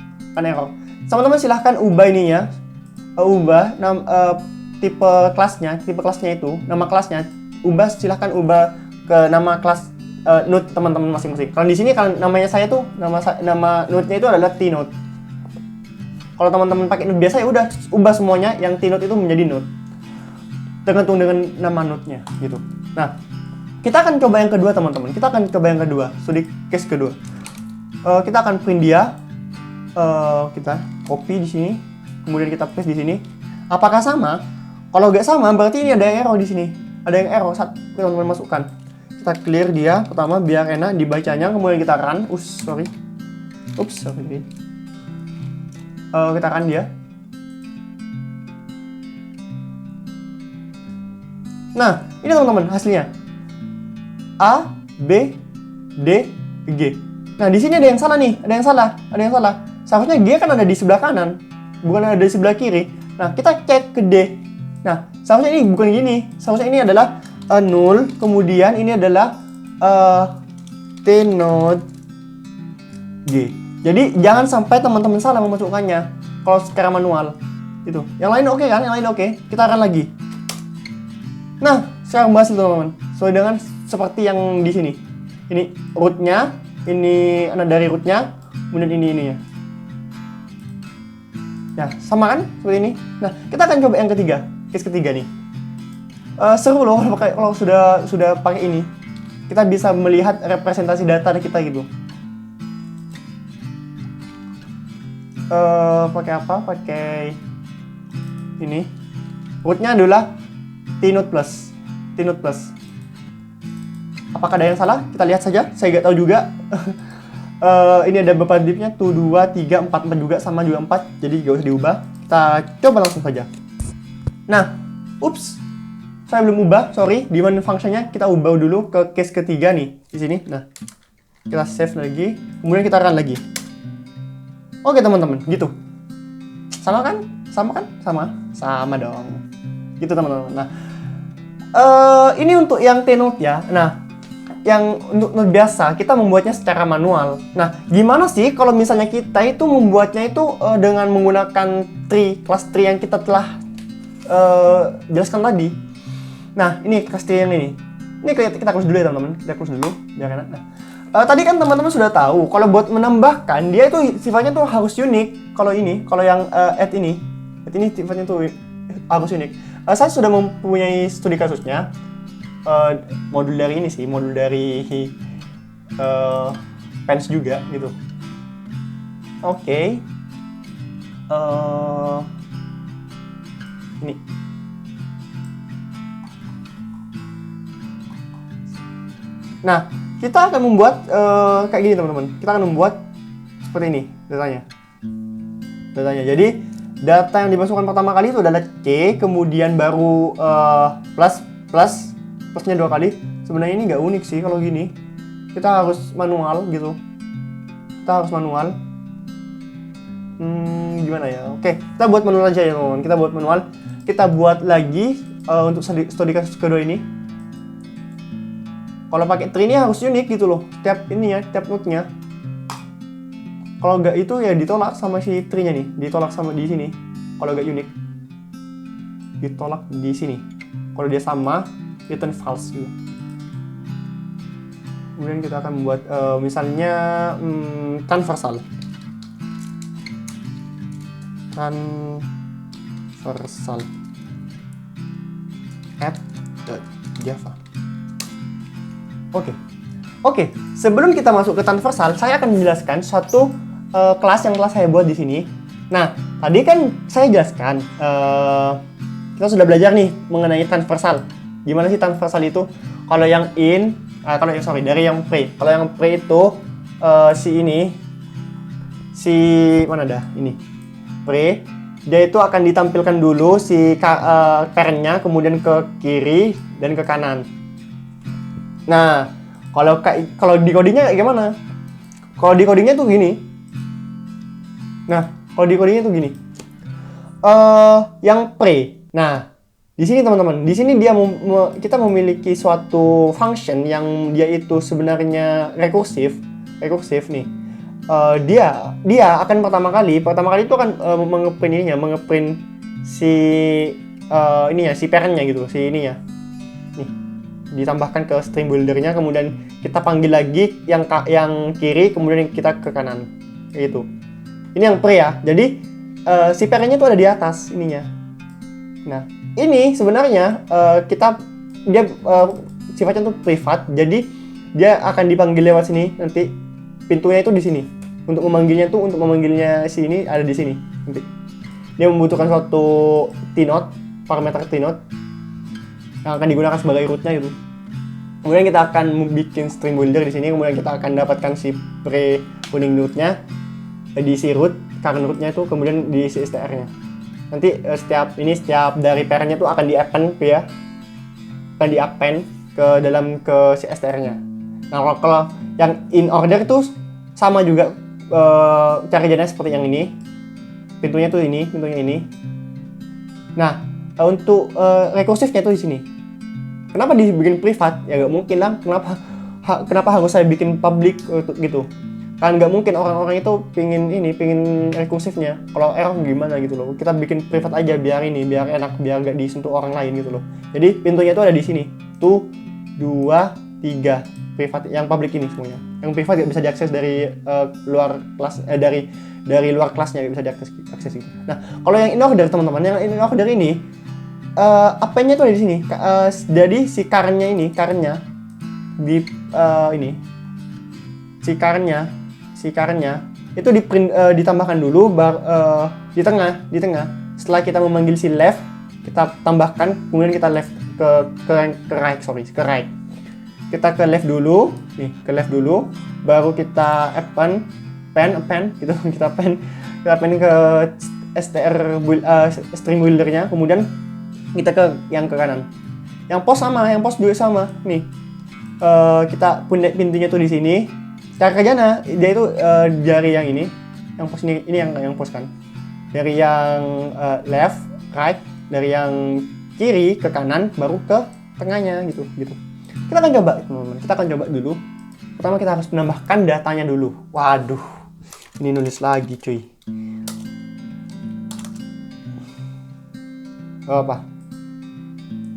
[SPEAKER 1] Teman-teman silahkan ubah ininya, tipe kelasnya itu, nama kelasnya, silahkan ubah ke nama kelas node teman-teman masing-masing. Kalau di sini kalau namanya saya tuh nama node-nya itu adalah T-node. Kalau teman-teman pakai node biasa ya udah ubah semuanya yang T-node itu menjadi node. Tergantung dengan nama node-nya gitu. Nah, kita akan coba yang kedua teman-teman. Studi case kedua. Kita akan print dia. Kita copy di sini, kemudian kita paste di sini. Apakah sama? Kalau nggak sama, berarti ini ada error di sini. Ada yang error saat teman-teman masukkan. Kita clear dia pertama biar enak dibacanya, kemudian kita run. Sorry. Kita run dia. Nah, ini teman-teman hasilnya. A, B, D, G. Nah, di sini ada yang salah nih, ada yang salah. Seharusnya G kan ada di sebelah kanan, bukan ada di sebelah kiri. Nah, kita cek ke D. Nah, seharusnya ini bukan gini. Seharusnya ini adalah 0, kemudian ini adalah T node G. Jadi jangan sampai teman-teman salah memasukkannya kalau secara manual. Itu. Yang lain oke kan? Yang lain oke. Kita run lagi. Nah, sekarang bahas teman-teman. Sesuai dengan seperti yang di sini. Ini rootnya, ini dari rootnya, kemudian ini ya. Nah, sama kan seperti ini. Nah, kita akan coba yang ketiga, case ketiga nih. Seru loh kalau sudah pakai ini. Kita bisa melihat representasi data kita gitu. Pakai apa? Pakai ini. Rootnya adalah T-node plus. Apakah ada yang salah? Kita lihat saja. Saya nggak tahu juga. Ini ada beberapa div-nya, 2, 3, 4 juga sama juga 4. Jadi nggak usah diubah. Kita coba langsung saja. Nah, saya belum ubah, sorry. Di mana function-nya kita ubah dulu ke case ketiga nih di sini. Nah, kita save lagi, kemudian kita run lagi. Oke teman-teman, gitu. Sama kan? Sama dong. Gitu teman-teman. Nah, ini untuk yang T-node ya. Nah, yang untuk node biasa kita membuatnya secara manual. Nah, gimana sih kalau misalnya kita itu membuatnya itu dengan menggunakan kelas tree yang kita telah jelaskan tadi. Nah, ini kelas tree yang ini. Ini kita close dulu ya teman-teman. Kita close dulu biar enak. Nah, tadi kan teman-teman sudah tahu kalau buat menambahkan dia itu sifatnya tuh harus unik. Kalau yang add ini Berarti ini sifatnya tuh harus unik. Saya sudah mempunyai studi kasusnya. Modul dari ini sih, modul dari Pens juga gitu. Oke. Ini. Nah, kita akan membuat kayak gini teman-teman. Kita akan membuat seperti ini datanya. Jadi data yang dimasukkan pertama kali itu adalah C, kemudian baru plusnya 2 kali. Sebenarnya ini nggak unik sih kalau gini. Kita harus manual gitu. Gimana ya? Oke, kita buat manual aja ya teman-teman. Kita buat manual. Kita buat lagi untuk studi kasus kedua ini. Kalau pakai tree ini harus unik gitu loh. Setiap node-nya. Kalau nggak itu ya ditolak sama si tree-nya nih. Ditolak sama di sini. Kalau nggak unik. Ditolak di sini. Kalau dia sama, return false gitu. Kemudian kita akan membuat misalnya transversal. app.java. Oke. Sebelum kita masuk ke transversal, saya akan menjelaskan suatu kelas yang telah saya buat di sini. Nah, tadi kan saya jelaskan kita sudah belajar nih mengenai transversal. Gimana sih transversal itu? Kalau yang dari yang pre. Kalau yang pre itu ini pre. Dia itu akan ditampilkan dulu si parent-nya, kemudian ke kiri dan ke kanan. Nah, kalau di codingnya kayak gimana? Kalau di codingnya tuh gini. Yang pre. Nah, di sini teman-teman, di sini kita memiliki suatu function yang dia itu sebenarnya rekursif nih. Dia akan pertama kali itu akan mengeprint si si parent-nya gitu, si ininya. Nih, ditambahkan ke string builder-nya, kemudian kita panggil lagi yang kiri, kemudian kita ke kanan. Kayak gitu. Ini yang pre ya. Jadi si parent-nya itu ada di atas ininya. Nah, ini sebenarnya sifatnya tuh privat. Jadi dia akan dipanggil lewat sini nanti. Pintunya itu di sini. Untuk memanggilnya si ini ada di sini. Nanti dia membutuhkan suatu T-node, parameter T-node yang akan digunakan sebagai root-nya gitu. Kemudian kita akan bikin string builder di sini, kemudian kita akan dapatkan si pre-running node-nya di si root, current root-nya itu, kemudian di si str-nya. Nanti setiap dari parent-nya itu akan di-append ke si str-nya. Nah, kalau yang in order itu sama juga cara kerjanya seperti yang ini. Pintunya ini. Nah, untuk rekursifnya itu di sini. Kenapa dibikin privat? Ya nggak mungkin lah. Kenapa harus saya bikin public gitu? Kan nggak mungkin orang-orang itu pingin rekursifnya. Kalau error gimana gitu loh. Kita bikin privat aja biar enak, biar nggak disentuh orang lain gitu loh. Jadi pintunya itu ada di sini. 1, 2, 3. Privat, yang public ini semuanya. Yang privat nggak bisa diakses dari luar kelas, dari luar kelasnya nggak bisa diakses gitu. Nah, kalau yang in order teman-teman, yang in order ini append-nya itu ada di sini. Jadi si current-nya di si current-nya itu ditambahkan dulu di tengah. Setelah kita memanggil si left, kita tambahkan, kemudian kita left ke right. Kita ke left dulu, baru kita append gitu, kita append ke string builder-nya, kemudian kita ke yang ke kanan. Yang post juga sama. Nih, kita punya pintunya tuh di sini. Cara kerjanya dia itu dari yang ini, yang post ini yang post kan. Dari yang left, right, dari yang kiri ke kanan, baru ke tengahnya gitu. Kita akan coba, teman-teman. Kita akan coba dulu. Pertama kita harus menambahkan datanya dulu. Waduh, ini nulis lagi, cuy. Gak apa.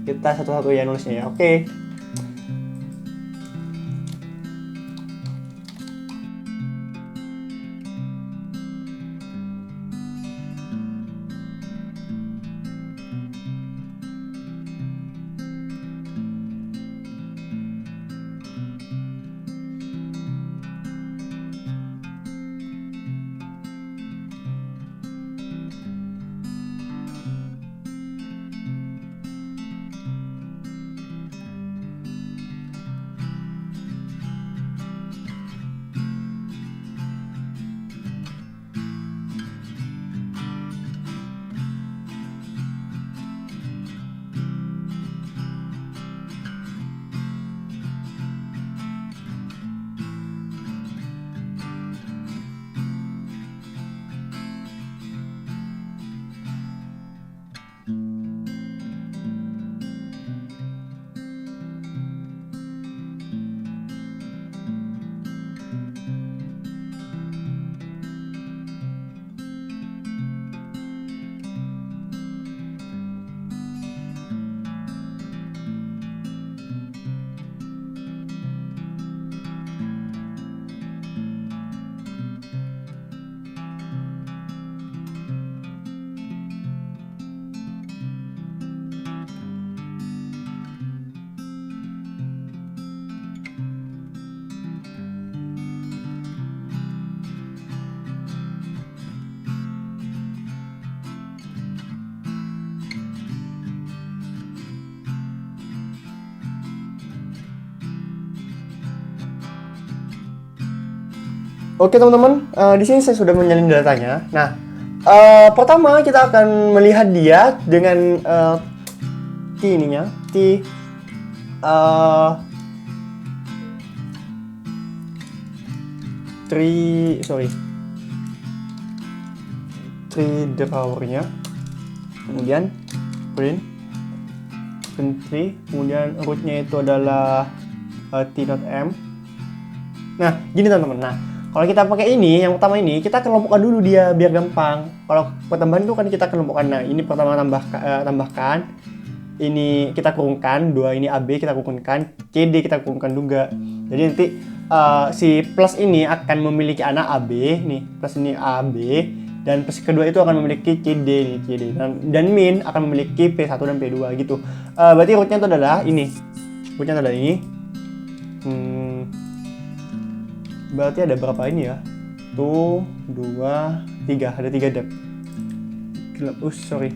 [SPEAKER 1] Kita satu-satu ya nulisnya ya. Oke. Oke teman-teman, di sini saya sudah menyalin datanya. Nah, pertama kita akan melihat dia dengan T ininya, T tree drawer-nya, kemudian print tree, kemudian root-nya itu adalah t.m. Nah, gini teman-teman. Nah, kalau kita pakai ini, yang pertama ini, kita kelompokkan dulu dia biar gampang. Kalau pertambahan itu kan kita kelompokkan. Nah, ini pertama tambahkan. Ini kita kurungkan, 2 ini AB kita kurungkan, CD kita kurungkan juga. Jadi nanti si plus ini akan memiliki anak AB, nih plus ini AB, dan plus kedua itu akan memiliki CD nih, CD. Dan min akan memiliki P1 dan P2 gitu. Berarti rootnya itu adalah ini. Rootnya adalah ini. Berarti ada berapa ini ya? 1, 2, 3. Ada 3 depth. Sorry.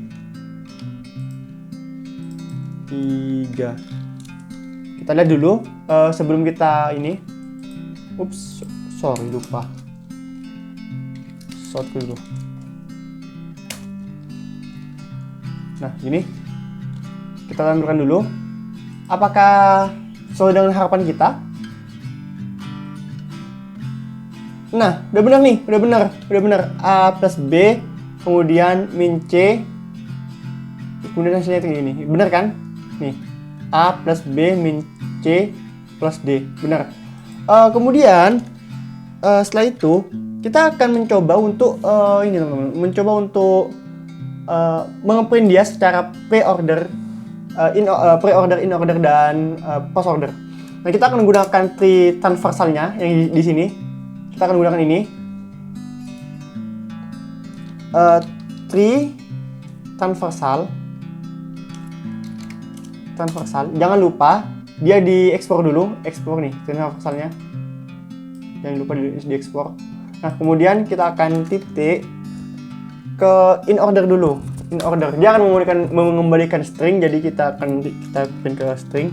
[SPEAKER 1] 3. Kita lihat dulu sebelum kita ini. Sorry lupa. Sort dulu. Nah, ini kita tampilkan dulu. Apakah sesuai dengan harapan kita? Nah, udah benar nih, udah benar. A plus B, kemudian min C, kemudian hasilnya itu ini. Benar kan? Nih, A plus B min C plus D. Benar. Kemudian setelah itu kita akan mencoba untuk ini teman-teman, mencoba untuk mengeprint dia secara pre-order, pre-order, in-order, dan post-order. Nah, kita akan menggunakan tree transversalnya yang di sini. Kita akan menggunakan ini. Tree transversal. Jangan lupa dia diekspor dulu, ekspor nih transversalnya. Jangan lupa diekspor. Nah, kemudian kita akan titik ke in order dulu. In order. Dia akan mengembalikan string, jadi kita print ke string.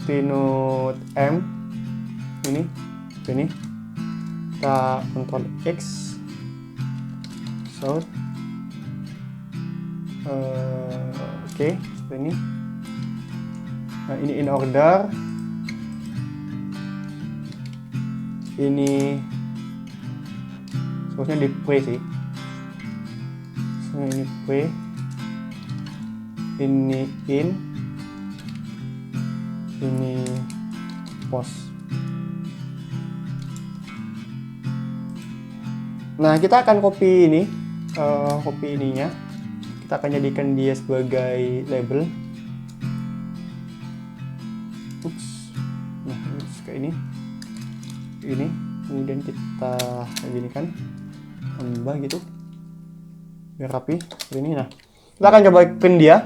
[SPEAKER 1] T-node M ini. Kita Ctrl X. Oke, seperti ini. Nah, ini in order. Ini seharusnya di pre sih. Ini pre. Ini in. Ini post. Nah, kita akan copy ini, copy ininya. Kita akan jadikan dia sebagai label. Nah, kayak ini. Kemudian kita ginikan, tambah gitu, biar rapi seperti ini. Nah, kita akan coba print dia.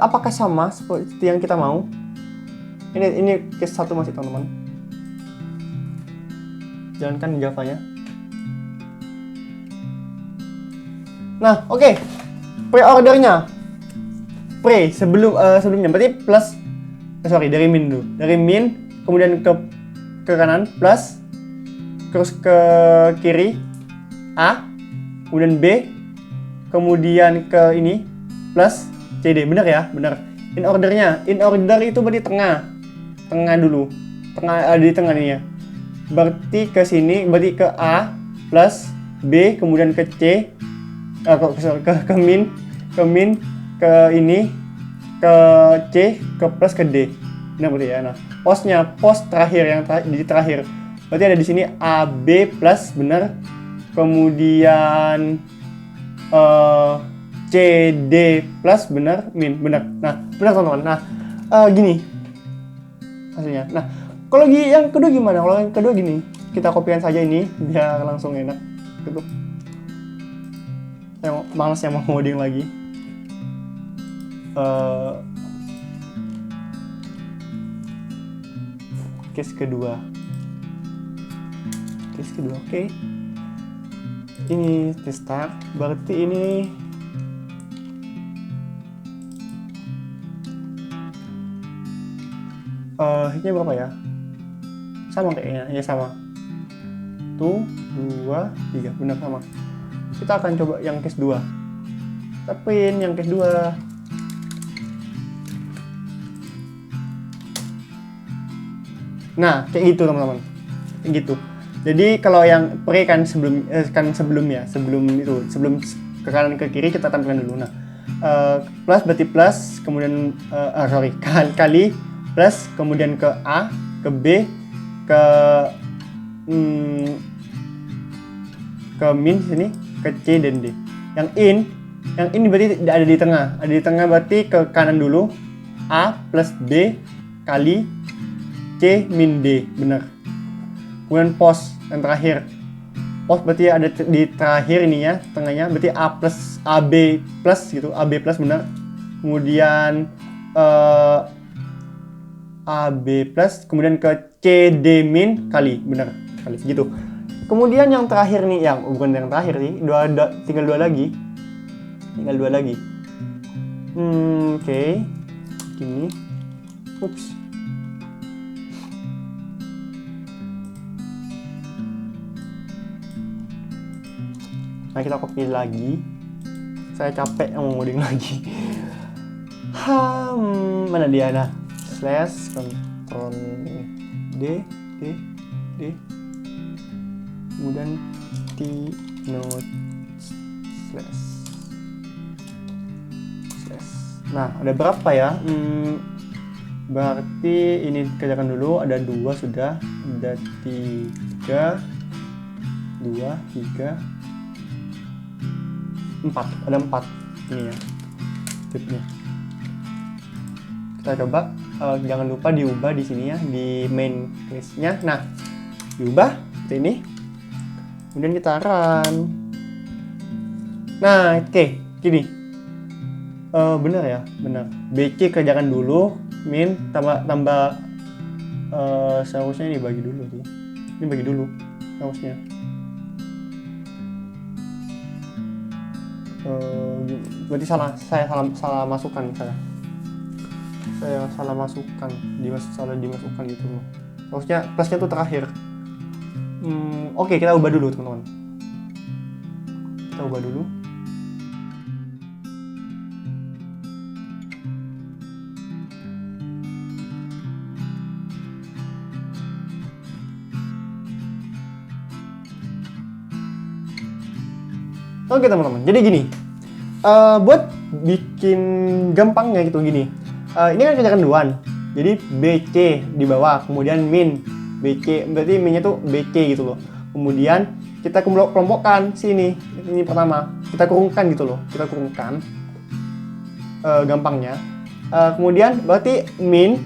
[SPEAKER 1] Apakah sama seperti yang kita mau? Ini case 1 masih teman-teman. Jalankan Java-nya. Nah, oke. Pre-ordernya. Sebelumnya berarti plus dari min dulu. Dari min kemudian ke kanan plus, terus ke kiri A, kemudian B, kemudian ke ini plus CD. Benar ya? Benar. In order itu berarti tengah dulu. Di tengah nih ya. Berarti ke sini, berarti ke A plus B, kemudian ke C, ke min, ke ini, ke C, ke plus, ke D. Nah, berarti ya. Nah, post terakhir yang di terakhir. Berarti ada di sini AB plus, benar. Kemudian CD plus, benar, min, benar. Nah, benar teman-teman. Nah, gini hasilnya. Nah, kalau yang kedua gimana? Kalau yang kedua gini, kita kopikan saja ini biar langsung enak gitu. Saya malas mau ngoding lagi. Case kedua, oke. Ini start, berarti ini hitnya berapa ya? Sama kayaknya, ya sama. 1, 2, 3, benar sama. Kita akan coba yang case 2. Kita print yang case 2. Nah, kayak gitu teman-teman. Kayak gitu. Jadi kalau yang pre kan sebelum ke kanan ke kiri kita tampilkan dulu. Nah, plus berarti plus, kemudian kali plus, kemudian ke A, ke B, ke min sini, ke C dan D. Yang ini berarti ada di tengah. Ada di tengah berarti ke kanan dulu. A plus B kali C min D, benar. Kemudian pos yang terakhir. Pos berarti ada di terakhir ini ya, tengahnya berarti A plus AB plus gitu, AB plus benar. Kemudian AB plus, kemudian ke CD min kali, benar kali gitu. Kemudian yang terakhir nih, yang bukan yang terakhir sih, tinggal dua lagi. Oke. Gini. Ups. Nah, kita copy lagi. Saya capek mau ngoding lagi. Mana dia? Nah, slash Ctrl D. Kemudian T note slash. Nah, ada berapa ya? Berarti ini kerjakan dulu. Ada 2 sudah. Ada 3. 2, 3. 4, ada 4 ini ya tipnya. Kita coba, jangan lupa diubah di sini ya, di main listnya. Nah, diubah seperti ini, kemudian kita run. Nah, oke, gini, bener ya, bener. BC kerjakan dulu, min tambah seharusnya ini bagi dulu sih, ini bagi dulu seharusnya. Berarti saya salah masukkan saya salah masukkan dimasukkan gitu loh. Harusnya plusnya tuh terakhir. Oke, kita ubah dulu teman-teman. Kita ubah dulu. Oke teman-teman, jadi gini, buat bikin gampangnya gitu gini, ini kan kerjakan duluan, jadi BC di bawah, kemudian min BC, berarti minnya tuh BC gitu loh. Kemudian kita kelompokkan sini, ini pertama, kita kurungkan gitu loh, gampangnya. Kemudian berarti min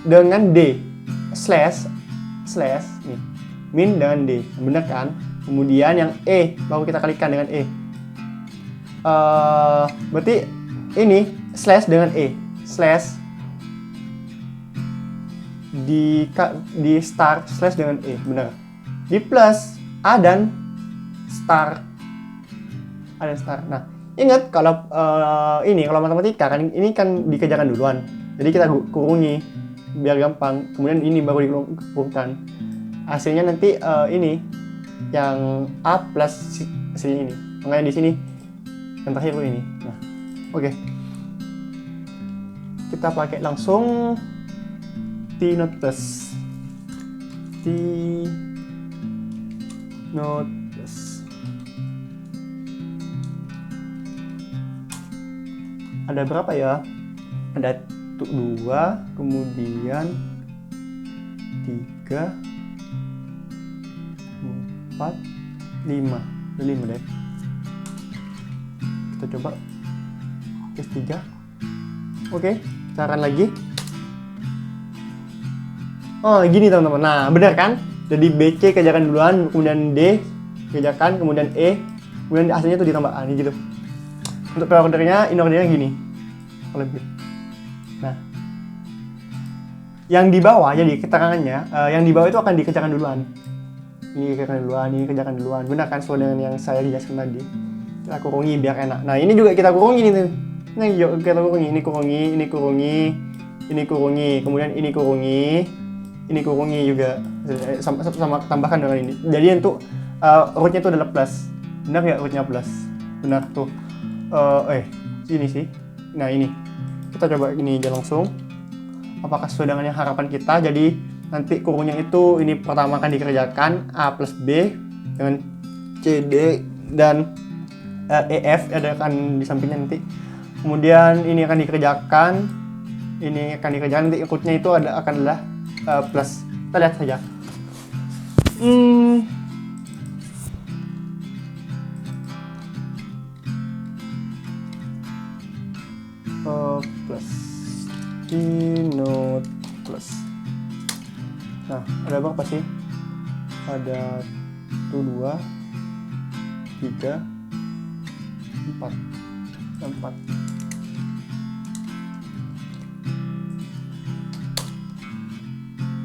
[SPEAKER 1] dengan D slash nih, min dengan D, bener kan? Kemudian yang E baru kita kalikan dengan E. Berarti ini slash dengan E, slash di start slash dengan E, benar. Di plus A dan star, Nah, ingat kalau kalau matematika kan ini kan dikerjakan duluan, jadi kita kurungi biar gampang. Kemudian ini baru dikurungkan. Hasilnya nanti ini yang A plus sini ini. Makanya di sini yang terakhir ini. Nah, oke. Kita pakai langsung T note plus. Ada berapa ya? Ada 2, kemudian 3, 4, 5. Ada 5 deh. Kita coba case 3. Oke, kita run lagi. Oh, gini teman-teman. Nah, benar kan? Jadi BC kerjakan duluan, kemudian D kerjakan, kemudian E, kemudian hasilnya itu ditambah A, gitu. Untuk pre-ordernya, in-ordernya gini. Nah, yang di bawah, jadi keterangannya, yang di bawah itu akan dikerjakan duluan. Ini kerjakan duluan. Benar kan, sesuai dengan yang saya jelaskan tadi. Kita kurungi biar enak. Nah, ini juga kita kurungi nih. Ini kita kurungi, ini kurungi, kemudian ini kurungi, ini kurangi juga sama tambahkan dengan ini. Jadi untuk rootnya itu adalah plus. Benar nggak rootnya plus? Benar tuh. Ini sih. Nah ini kita coba ini aja langsung. Apakah sesuai dengan yang harapan kita? Jadi nanti kurungnya itu ini pertama akan dikerjakan A plus B dengan C, D dan E, F ada akan di sampingnya nanti. Kemudian ini akan dikerjakan. Ini akan dikerjakan nanti rootnya itu adalah plus. Kita lihat saja. Plus note plus. Nah, ada berapa sih? Ada 1, 2, 3, 4.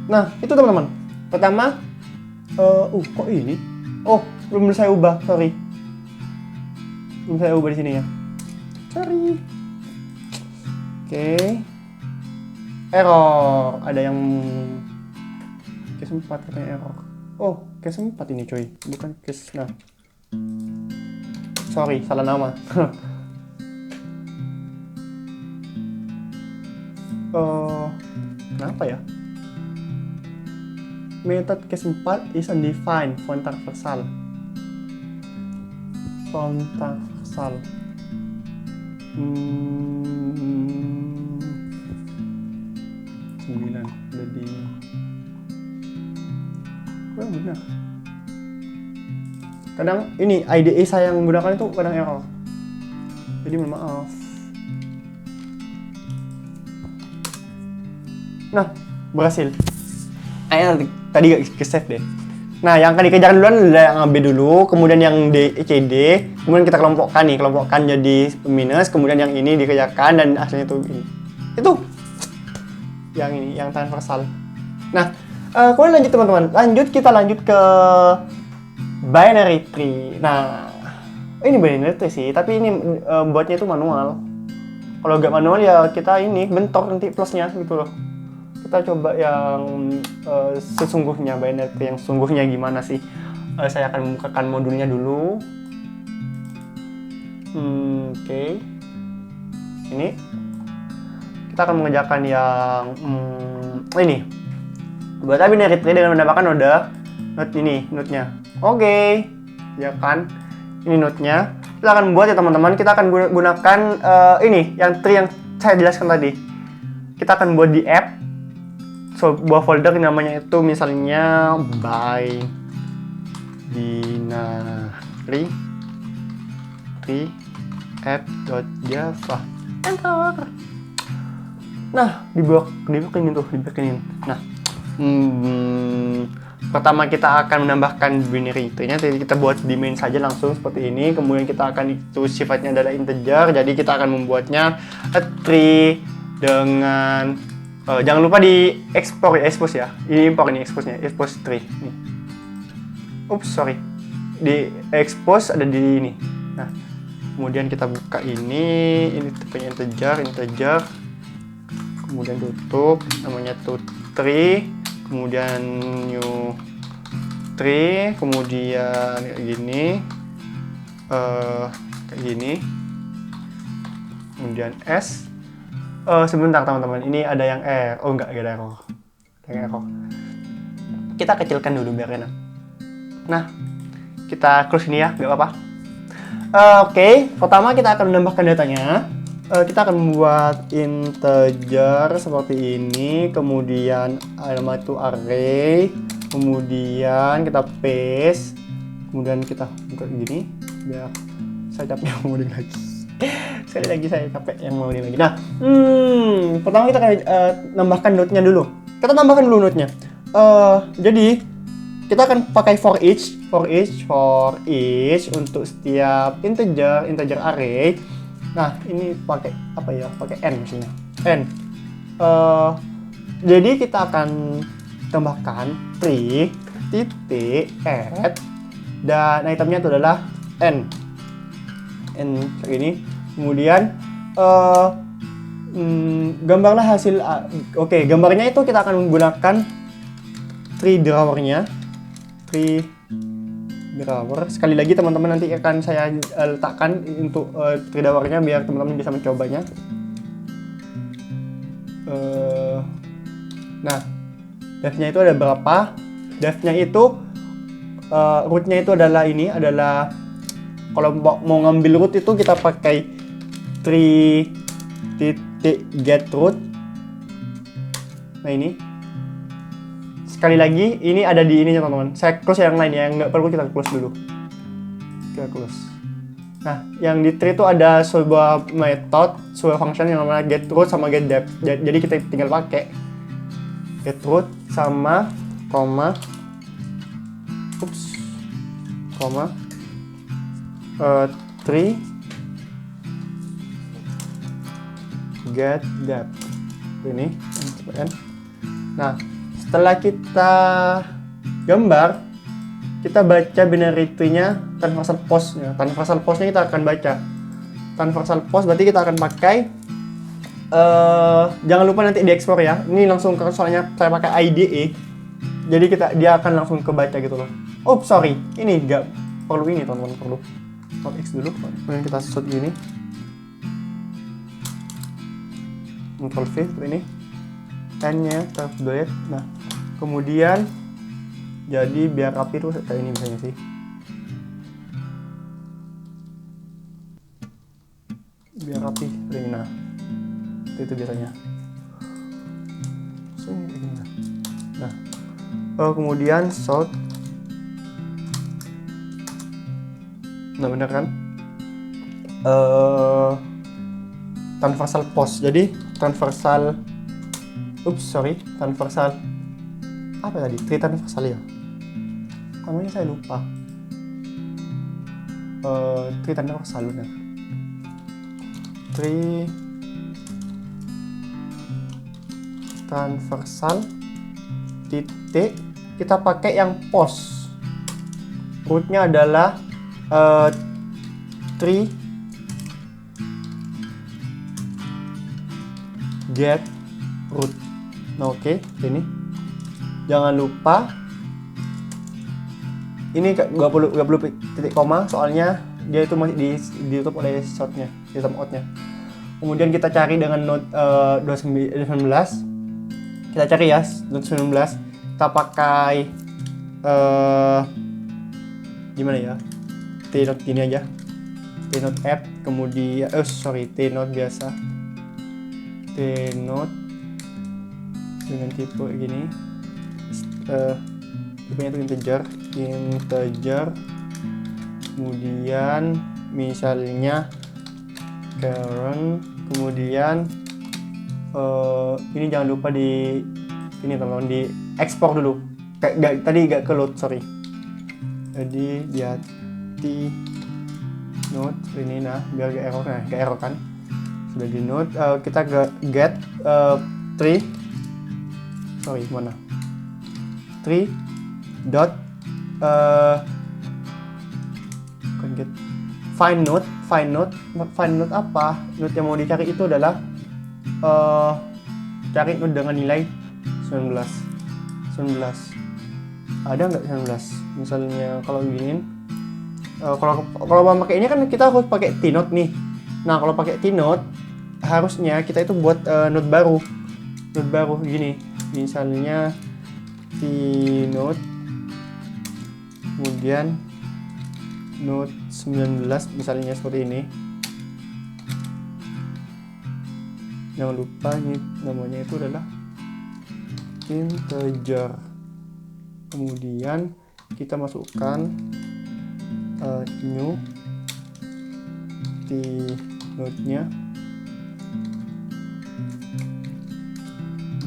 [SPEAKER 1] Nah, itu teman-teman. Pertama, kok ini? Oh, belum saya ubah, sorry. Belum saya ubah di sini ya. Sorry. Oke. Error. Ada yang case 4 katanya error. Oh, case 4 ini coy. Bukan case. Nah. Sorry, salah nama. Kenapa ya? Method case 4 is undefined font transversal. Font transversal. 9 udah di benar. Kadang ini IDE saya yang menggunakan itu kadang error. Jadi mohon maaf. Nah, berhasil. Tadi gak ke save deh. Nah, yang akan dikerjakan duluan adalah yang B dulu, kemudian yang D, C, D, kemudian kita kelompokkan jadi minus, kemudian yang ini dikerjakan dan hasilnya itu ini. Itu yang ini, yang transversal. Nah, kemudian lanjut teman-teman. Kita lanjut ke binary tree. Nah, ini binary tree sih, tapi ini buatnya itu manual. Kalau nggak manual ya kita ini bentor nanti plusnya gitu loh. Kita coba yang sesungguhnya binary tree yang sesungguhnya gimana sih? Saya akan membukakan modulnya dulu. Oke. Ini kita akan mengerjakan yang ini. Buat binary tree dengan menambahkan node-nya. Oke. Ya kan? Ini node-nya. Kita akan buat ya teman-teman. Kita akan gunakan ini yang tree yang saya jelaskan tadi. Kita akan buat di app sebuah folder namanya itu misalnya binary tree app.java. Enter. Nah, dibikinin. Nah, pertama kita akan menambahkan binary tree-nya. Jadi kita buat di main saja langsung seperti ini. Kemudian kita akan itu sifatnya adalah integer. Jadi kita akan membuatnya a tree dengan jangan lupa di expose ya. Ini import ini expose tree. Nih. Oops, sorry. Di expose ada di ini. Nah, kemudian kita buka ini tipenya integer. Kemudian tutup, namanya to tree. Kemudian new tree, kemudian kayak gini, kemudian s. Sebentar teman-teman, ini ada yang enggak ada error. Kita kecilkan dulu biar enak. Nah, kita close ini ya, nggak apa-apa. Oke, pertama kita akan menambahkan datanya. Kita akan membuat integer seperti ini, kemudian nama itu array, kemudian kita paste, kemudian kita buka gini, biar saya capek ngomongin lagi. Sekali lagi saya capek yang mau lagi. Nah, pertama kita akan nambahkan node-nya dulu. Kita tambahkan dulu node-nya. Jadi kita akan pakai for each untuk setiap integer array. Nah, ini pakai apa ya? Pakai n misalnya. N. Jadi kita akan tambahkan tree titik add dan itemnya itu adalah n kayak gini. Kemudian gambarlah hasil. Oke, gambarnya itu kita akan menggunakan tree drawernya, tree drawer. Sekali lagi teman-teman, nanti akan saya letakkan untuk tree drawernya biar teman-teman bisa mencobanya. Nah, devnya itu ada berapa? Devnya itu rootnya itu adalah kalau mau ngambil root itu kita pakai tree titik get root. Nah ini sekali lagi ini ada di ininya teman-teman. Saya close yang lain ya, nggak perlu kita close dulu. Kita close. Nah yang di tree itu ada sebuah method, sebuah function yang namanya get root sama get depth. Jadi kita tinggal pakai get root sama koma tree get depth ini. Nah setelah kita gambar, kita baca binary tree-nya transversal post-nya. Transversal post-nya kita akan baca. Transversal post berarti kita akan pakai jangan lupa nanti diekspor ya. Ini langsung soalnya saya pakai IDE. Jadi dia akan langsung kebaca gitu loh. Oh sorry, ini nggak perlu ini teman-teman, perlu Alt X dulu. Kemudian kita shoot gini. Ctrl V seperti ini. N-nya kita delete. Nah, kemudian jadi biar rapi tuh kayak ini misalnya sih. Biar rapi seperti ini. Nah, itu biasanya. Nah, kemudian sort. Nah bener kan? Transversal post. Jadi transversal apa tadi? Tree transversal ya? Namanya saya lupa. Tree transversal bener. Tree transversal titik kita pakai yang post. Rootnya adalah tree get root. Nah oke, ini jangan lupa ini gak perlu titik koma soalnya dia itu masih ditutup oleh shortnya, sistem outnya. Kemudian kita cari dengan node 19. Kita cari ya node 19. Kita pakai gimana ya? T-node gini aja. T-node add, kemudian T-node biasa. T-node dengan tipe gini. Tipenya itu integer. Kemudian misalnya current, kemudian ini jangan lupa di ini teman-teman, di ekspor dulu. Tadi gak ke load, sorry. Jadi dia node ini, nah biar gak error kan. Sudah di node, kita get tree dot get find node apa? Node yang mau dicari itu adalah cari node dengan nilai 19. Ada nggak 19? Misalnya kalau begini, kalau mau pakai ini kan kita harus pakai T-node nih. Nah kalau pakai T-node harusnya kita itu buat node baru gini. Misalnya T-node, kemudian node 19 misalnya seperti ini. Jangan lupa ini namanya itu adalah integer. Kemudian kita masukkan new T-node-nya,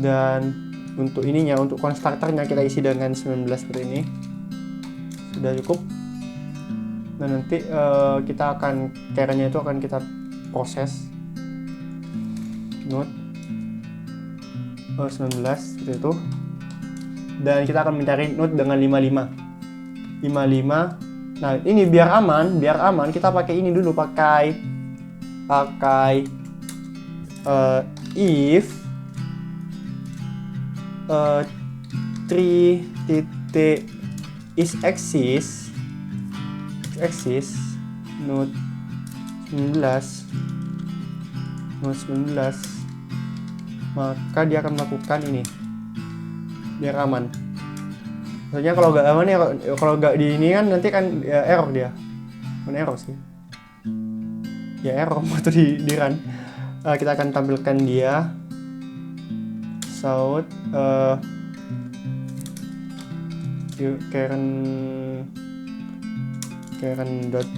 [SPEAKER 1] dan untuk ininya, untuk constructor-nya kita isi dengan 19 seperti ini. Sudah cukup. Dan nanti kita akan caranya itu akan kita proses node 19 seperti itu, dan kita akan mencari node dengan 55. Nah ini biar aman kita pakai ini dulu, pakai if 3 titik is axis node 19, maka dia akan melakukan ini biar aman. Maksudnya kalau nggak aman ya, kalau nggak di ini kan nanti kan ya, error dia. Bukan error sih. Ya error waktu di run. Kita akan tampilkan dia south current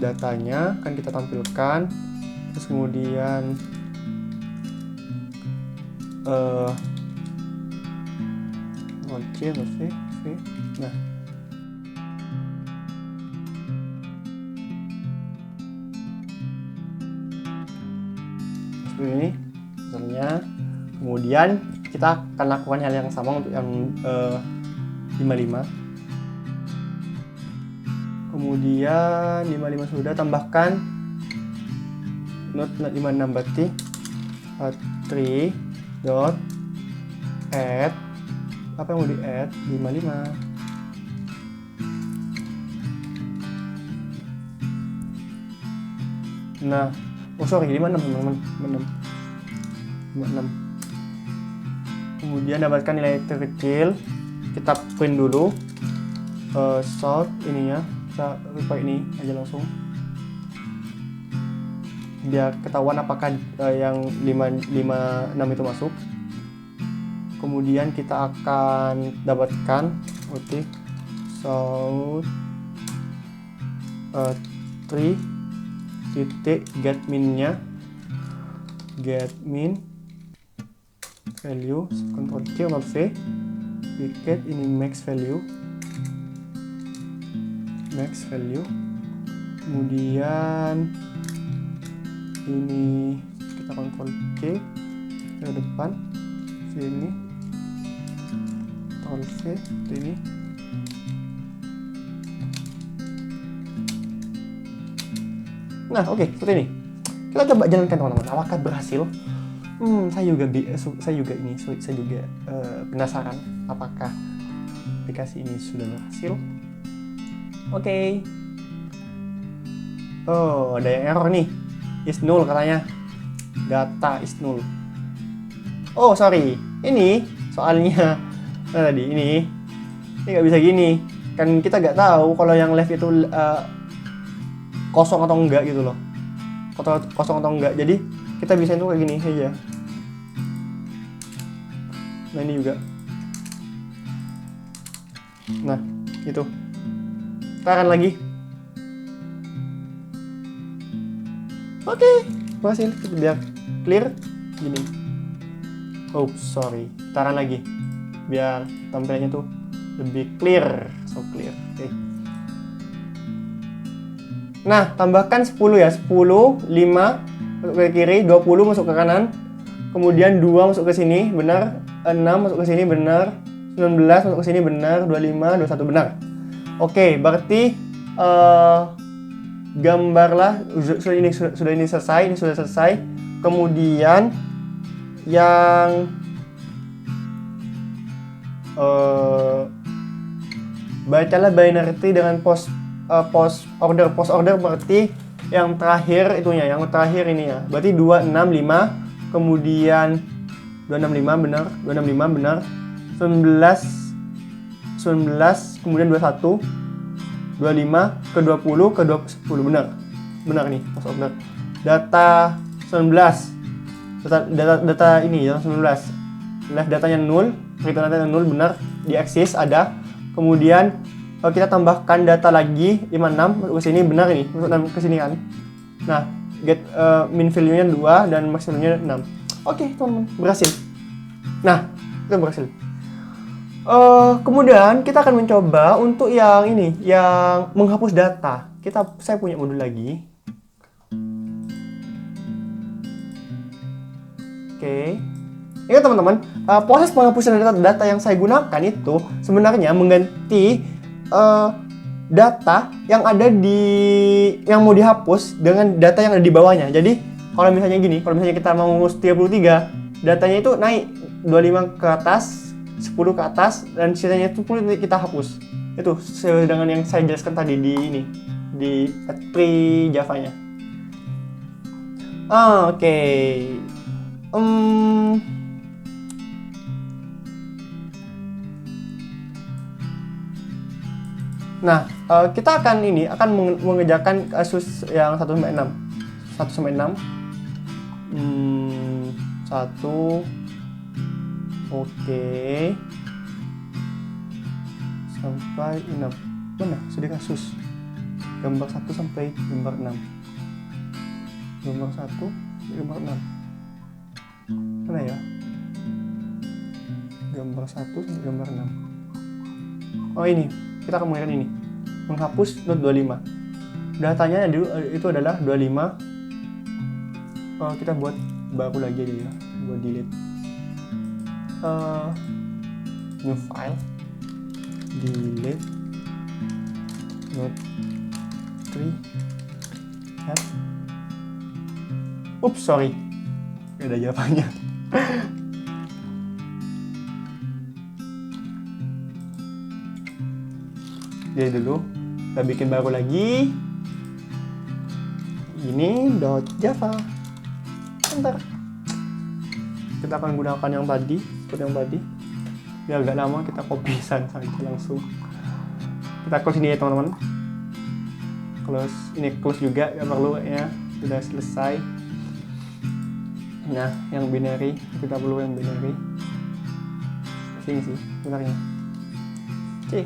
[SPEAKER 1] datanya akan kita tampilkan, terus kemudian nah seperti ini misalnya. Kemudian kita akan lakukan hal yang sama untuk yang 55. Kemudian 55 sudah, tambahkan node 56 berarti 3 dot add apa yang mau di add 55. Nah, oh sorry 56 teman-teman, 56. Kemudian dapatkan nilai terkecil, kita print dulu sort ininya, kita lupa ini aja langsung biar ketahuan apakah yang 556 itu masuk. Kemudian kita akan dapatkan sort 3 titik get min-nya, get min value, Ctrl C, Ctrl V, bikin ini max value, kemudian ini kita Ctrl C ke depan sini, Ctrl V ini. Nah oke, seperti ini. Kita coba jalankan teman-teman, apakah berhasil? Saya juga penasaran apakah aplikasi ini sudah berhasil. Oke. Oh, ada yang error nih. Is null katanya. Data is null. Oh, sorry. Ini soalnya tadi ini nggak bisa gini. Kan kita nggak tahu kalau yang left itu kosong atau enggak gitu loh. Kosong atau enggak. Jadi kita bisa itu kayak gini aja. Nah ini juga. Nah itu. Kita akan lagi. Oke, berhasil. Biar clear gini. Oh sorry. Kita akan lagi. Biar tampilannya tuh lebih clear. So clear. Oke. Nah tambahkan 10 ya. 10, 5 masuk ke kiri, 20 masuk ke kanan. Kemudian 2 masuk ke sini, benar. 6 masuk ke sini, benar. 19 masuk ke sini, benar. 25, 21, benar. Oke, berarti gambarlah sudah ini selesai. Kemudian yang bacalah binary tree dengan post order berarti yang terakhir itunya, yang terakhir ini ya. Berarti 265, kemudian 265 benar, 19, kemudian 21, 25 ke 20 ke 10 benar. Benar nih, post order. Data 19. Data ini ya 19. Left datanya 0, return datanya 0 benar, di axis ada. Kemudian kita tambahkan data lagi 56 masuk ke sini, benar ini, masuk ke sini kan. Nah, get min value-nya 2 dan max value-nya 6. Oke, teman-teman, berhasil. Nah, itu berhasil. Kemudian kita akan mencoba untuk yang ini, yang menghapus data. Saya punya modul lagi. Oke. Ingat teman-teman, proses penghapusan data yang saya gunakan itu sebenarnya mengganti data yang ada yang mau dihapus dengan data yang ada di bawahnya. Jadi kalau misalnya gini, kalau misalnya kita mau ngurus 33, datanya itu naik 25 ke atas, 10 ke atas, dan sisanya 10 kita hapus. Itu sedangkan yang saya jelaskan tadi di ini, di tree Java-nya. Oke. Nah, kita akan mengerjakan kasus yang 1 sampai 6. 1 sampai 6. 1. Oke. Sampai 6. Mana? Sudah kasus. Gambar 1 sampai gambar 6. Gambar 1 sampai gambar 6. Mana ya? Gambar 1 sampai gambar 6. Oh, ini. Kita akan menggunakan ini. Menghapus note 25. Datanya dulu itu adalah 25. Kita buat baru lagi aja ya. Buat delete. New file. Delete note 3. Oops, sorry. Gak ada jawabannya. Jadi dulu kita bikin baru lagi. Ini .java. Bentar. Kita akan gunakan yang tadi, seperti yang tadi. Biar agak lama kita copy saja langsung. Kita close ini ya teman-teman. Close, ini close juga, gak perlu ya. Sudah selesai. Nah, yang binary kita perlu yang binary. Sini sih, benarnya. Cek.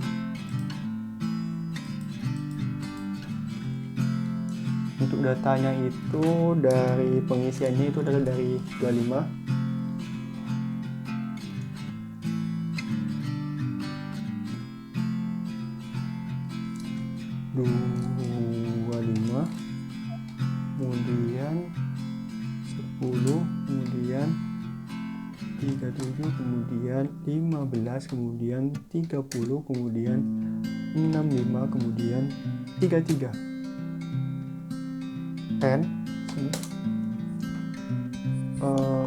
[SPEAKER 1] Untuk datanya itu dari pengisiannya itu adalah dari 25. Kemudian 10, kemudian 37, kemudian 15, kemudian 30, kemudian 65, kemudian 33.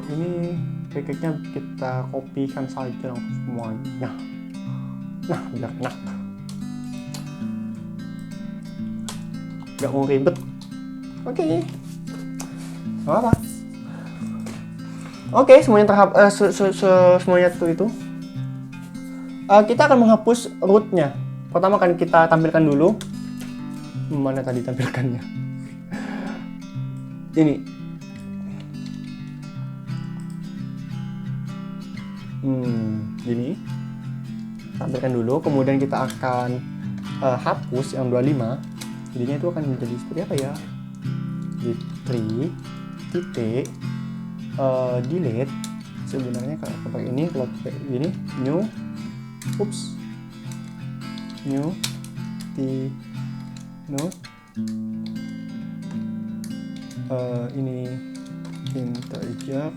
[SPEAKER 1] Ini package-nya kita kopikan saja langsung semuanya. Nah, biar enak. Gak mau ribet. Oke. Apa? Oke, semuanya semuanya itu. Kita akan menghapus root-nya. Pertama kan kita tampilkan dulu. Mana tadi tampilkannya? Ini. Gini. Tampilkan dulu, kemudian kita akan hapus yang 25. Jadinya itu akan menjadi seperti apa ya? Di tree titik delete. Sebenarnya kalau pakai ini, kalau pakai ini new note ini integer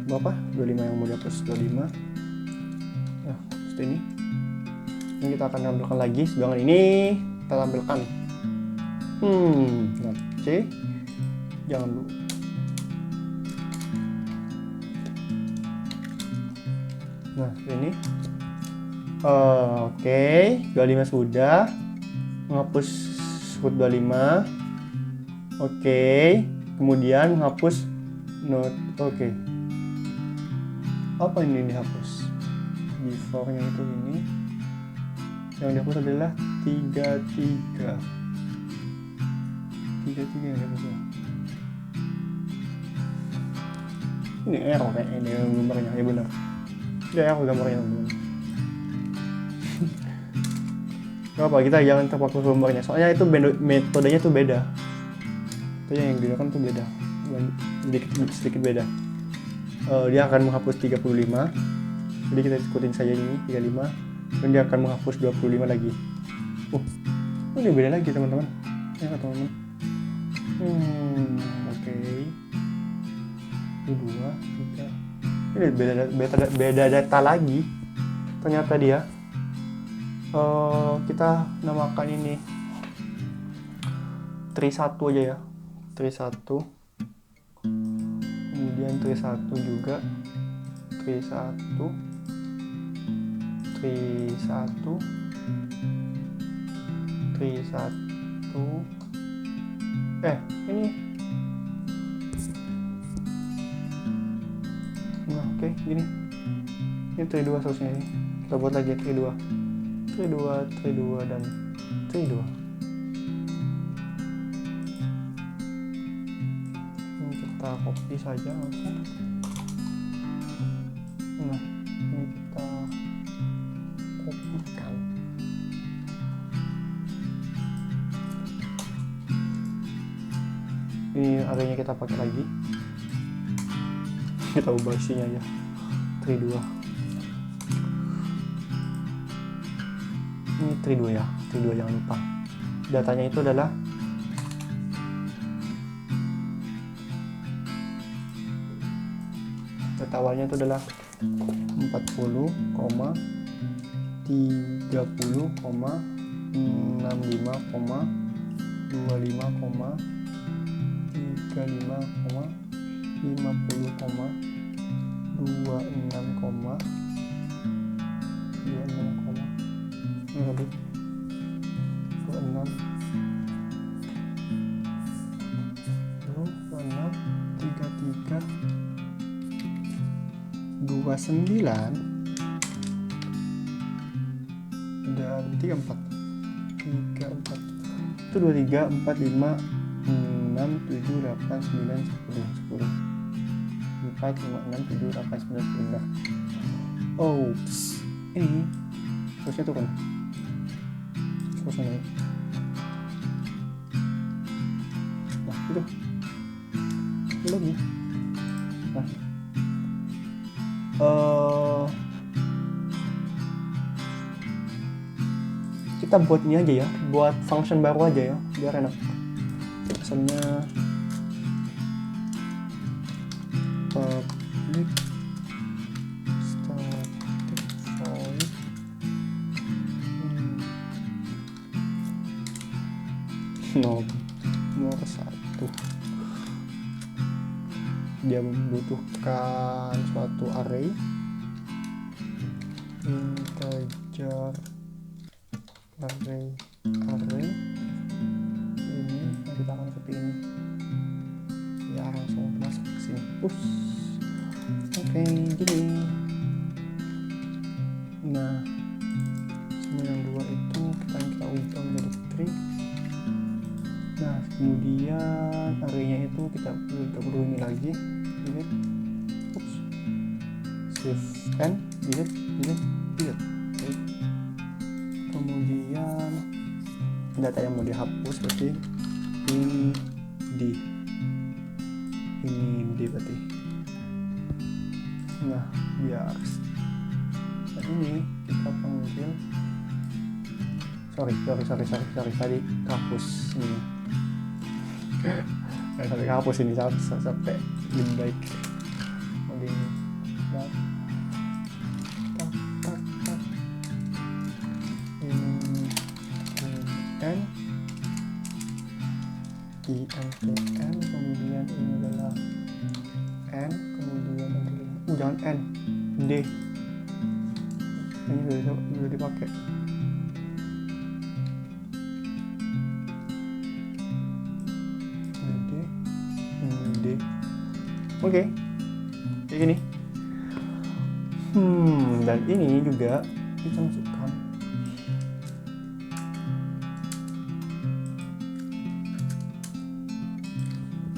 [SPEAKER 1] berapa? 25 yang mau dihapus, 25. Nah, seperti ini. Ini kita akan tampilkan lagi, sedangkan ini kita tampilkan nah C jangan dulu. Nah, ini oke, 25 sudah. Menghapus root 25. Oke, kemudian menghapus note. Oke. Apa ini dihapus? Before-nya itu ini. Yang dihapus adalah 33 yang dihapus. Ini error kayak ini gambarnya, ya benar. Ya error gambarnya benar. Gak apa, kita jangan terpaku gambarnya. Soalnya itu metodenya tuh beda. Itu yang digunakan tuh beda. Sedikit beda. Dia akan menghapus 35. Jadi kita ikutin saja ini 35. Dan dia akan menghapus 25 lagi. Ini beda lagi teman-teman. Ya teman-teman. Oke. 2, 3. Ini beda data lagi. Ternyata dia. Kita namakan ini tree 1 aja ya. Tree 1. Kemudian tree 1 juga. 1 ini. Nah, oke, gini. Ini 3 2 seharusnya ini. Kita buat lagi 3 2 dan 3 2. Ini kita copy saja langsung. Nah, ini kita kopikan. Ini arraynya kita pakai lagi. Kita ubah isinya ya. 3 2. Ini 3 2 ya. 3 2 jangan lupa. Datanya itu adalah data awalnya itu adalah 40, 30, 65, 25, 35, 50, 26, ini lebih 26, 33, 29 dan 34 itu 23, 4, 5, 6, 7, 8, 9, 10 4, 5, 6, 7, 8, 9, 10. Oh, ini harusnya tuh kan harusnya. Nah, itu lagi. Nah, kita buat ini aja ya, buat function baru aja ya, biar enak. Misalnya public static void nomor 1. Dia membutuhkan suatu array integer array ini kita akan seperti ini ya, langsung masuk ke sini. Oke, gini. Nah, semua yang 2 itu kita ubah menjadi string. Nah, kemudian arraynya itu kita perlu ini lagi, delete, shift n, delete. Okay. Kemudian data yang mau dihapus berarti ini berarti. Nah, biar ini kita panggil sorry tadi hapus ini. Sampai hapus ini sampai lebih baik. Ini n kemudian ini adalah n, kemudian jangan n, d ini sudah dipakai. D oke, kayak gini. Dan ini juga kita masukkan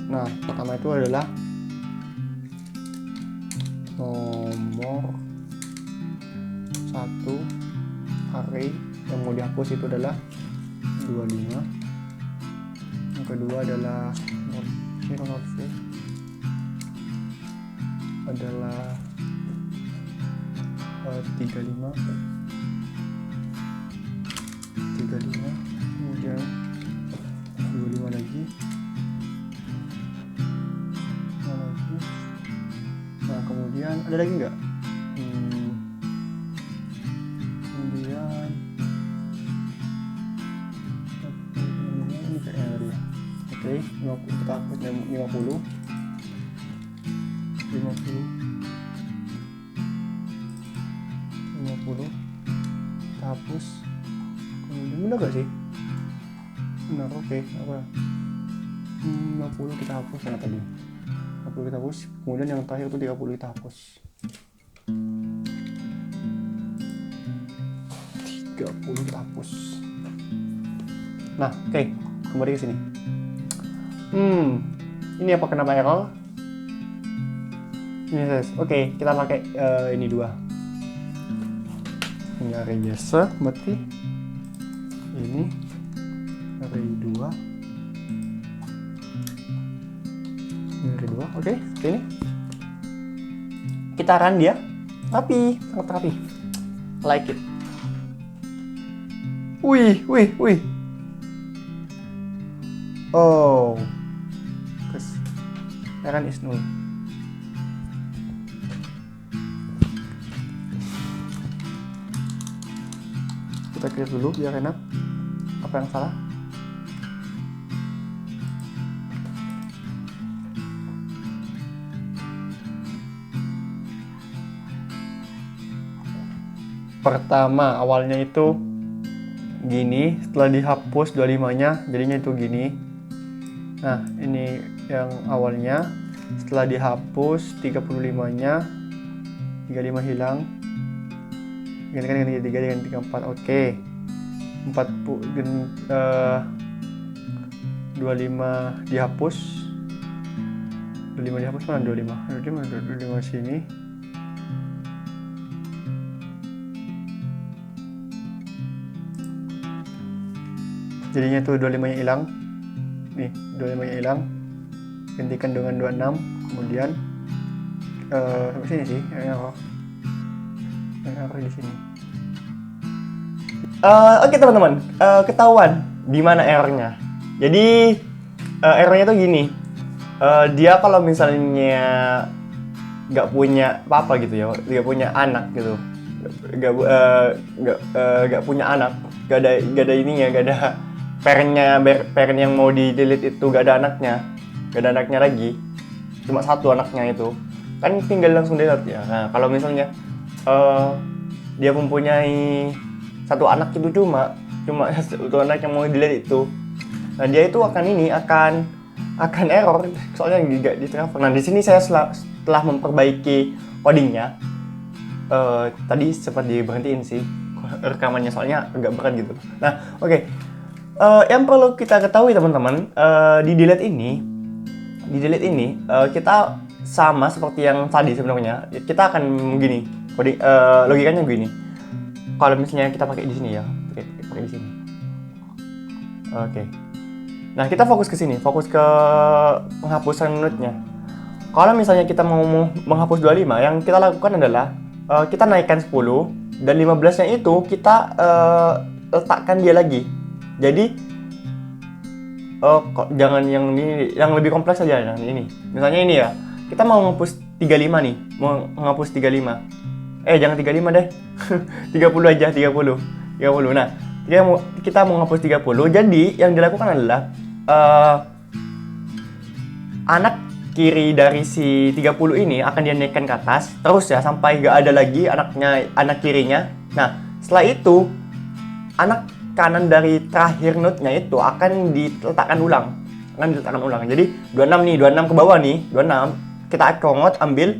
[SPEAKER 1] nah, pertama itu adalah nomor 1 array yang mau dihapus itu adalah 25. Yang kedua adalah nomor adalah 35, kemudian 25 lagi. Nah, kemudian ada lagi nggak? Kemudian ini kayaknya tadi ya. Oke, 50, kita hapus 50. hapus. Kemudian benar gak sih? Benar, oke. Apa? 50 kita hapus yang tadi. 50 kita hapus. Kemudian yang terakhir itu 30 kita hapus. 30 kita hapus. Nah, oke. Kembali ke sini. Ini apa kenapa error? Ini guys. Oke, kita pakai ini 2. Ini array biasa, berarti ini array 2. Ini array 2. Oke, ini. Kita run dia. Rapi, sangat rapi. Like it. Wih. Oh. Error is null. Kita clear dulu biar enak. Apa yang salah? Pertama, awalnya itu gini, setelah dihapus 25-nya jadinya itu gini. Nah, ini yang awalnya, setelah dihapus 35-nya, 35 hilang. Ganti 3 dengan 34. Oke. 25 dihapus. 25 dihapus mana 25? 25 sini. Jadinya tuh 25-nya hilang. Nih, 25-nya hilang. Gantikan dengan 26. Kemudian sampai sini sih error. Error di sini. Oke teman-teman, ketahuan di mana errornya. Jadi errornya tuh gini. Dia kalau misalnya nggak punya apa gitu ya, nggak punya anak gitu, nggak punya anak, nggak ada ininya, nggak ada parent yang mau di delete itu, nggak ada anaknya lagi, cuma satu anaknya itu kan tinggal langsung delete ya. Nah kalau misalnya dia mempunyai satu anak itu cuma satu anak yang mau delete itu, nah dia itu akan error soalnya nggak di transfer. Nah di sini saya setelah memperbaiki codingnya, tadi sempat diberhentiin sih rekamannya soalnya agak berat gitu. Nah oke. Yang perlu kita ketahui teman-teman, di delete ini kita sama seperti yang tadi sebenarnya. Kita akan gini, logikanya gini. Kalau misalnya kita pakai di sini ya, pakai di sini. Oke. Nah kita fokus ke sini, fokus ke penghapusan node-nya. Kalau misalnya kita mau menghapus 25, yang kita lakukan adalah kita naikkan 10 dan 15-nya itu kita letakkan dia lagi. Jadi jangan yang ini, yang lebih kompleks aja yang ini. Misalnya ini ya, kita mau menghapus 35 nih, mau menghapus 35. Jangan 35 deh. 30 aja, 30. Nah, kita mau menghapus 30. Jadi yang dilakukan adalah anak kiri dari si 30 ini akan dinaikkan ke atas terus ya sampai gak ada lagi anak kirinya. Nah, setelah itu anak kanan dari terakhir node-nya itu akan diletakkan ulang. Jadi 26 ke bawah nih, 26 kita comot, ambil,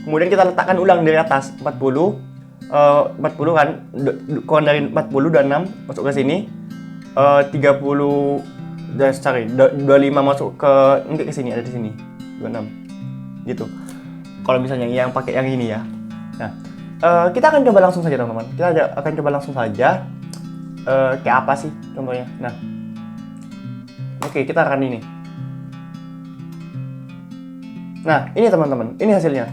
[SPEAKER 1] kemudian kita letakkan ulang dari atas 40 kan, kurang dari 40 26 masuk ke sini, 25 masuk ke nanti ke sini, ada di sini 26 gitu. Kalau misalnya yang pakai yang ini ya. Nah, kita akan coba langsung saja teman-teman. Kita akan coba langsung saja. Kayak apa sih contohnya? Nah, oke, kita akan ini. Nah, ini teman-teman, ini hasilnya.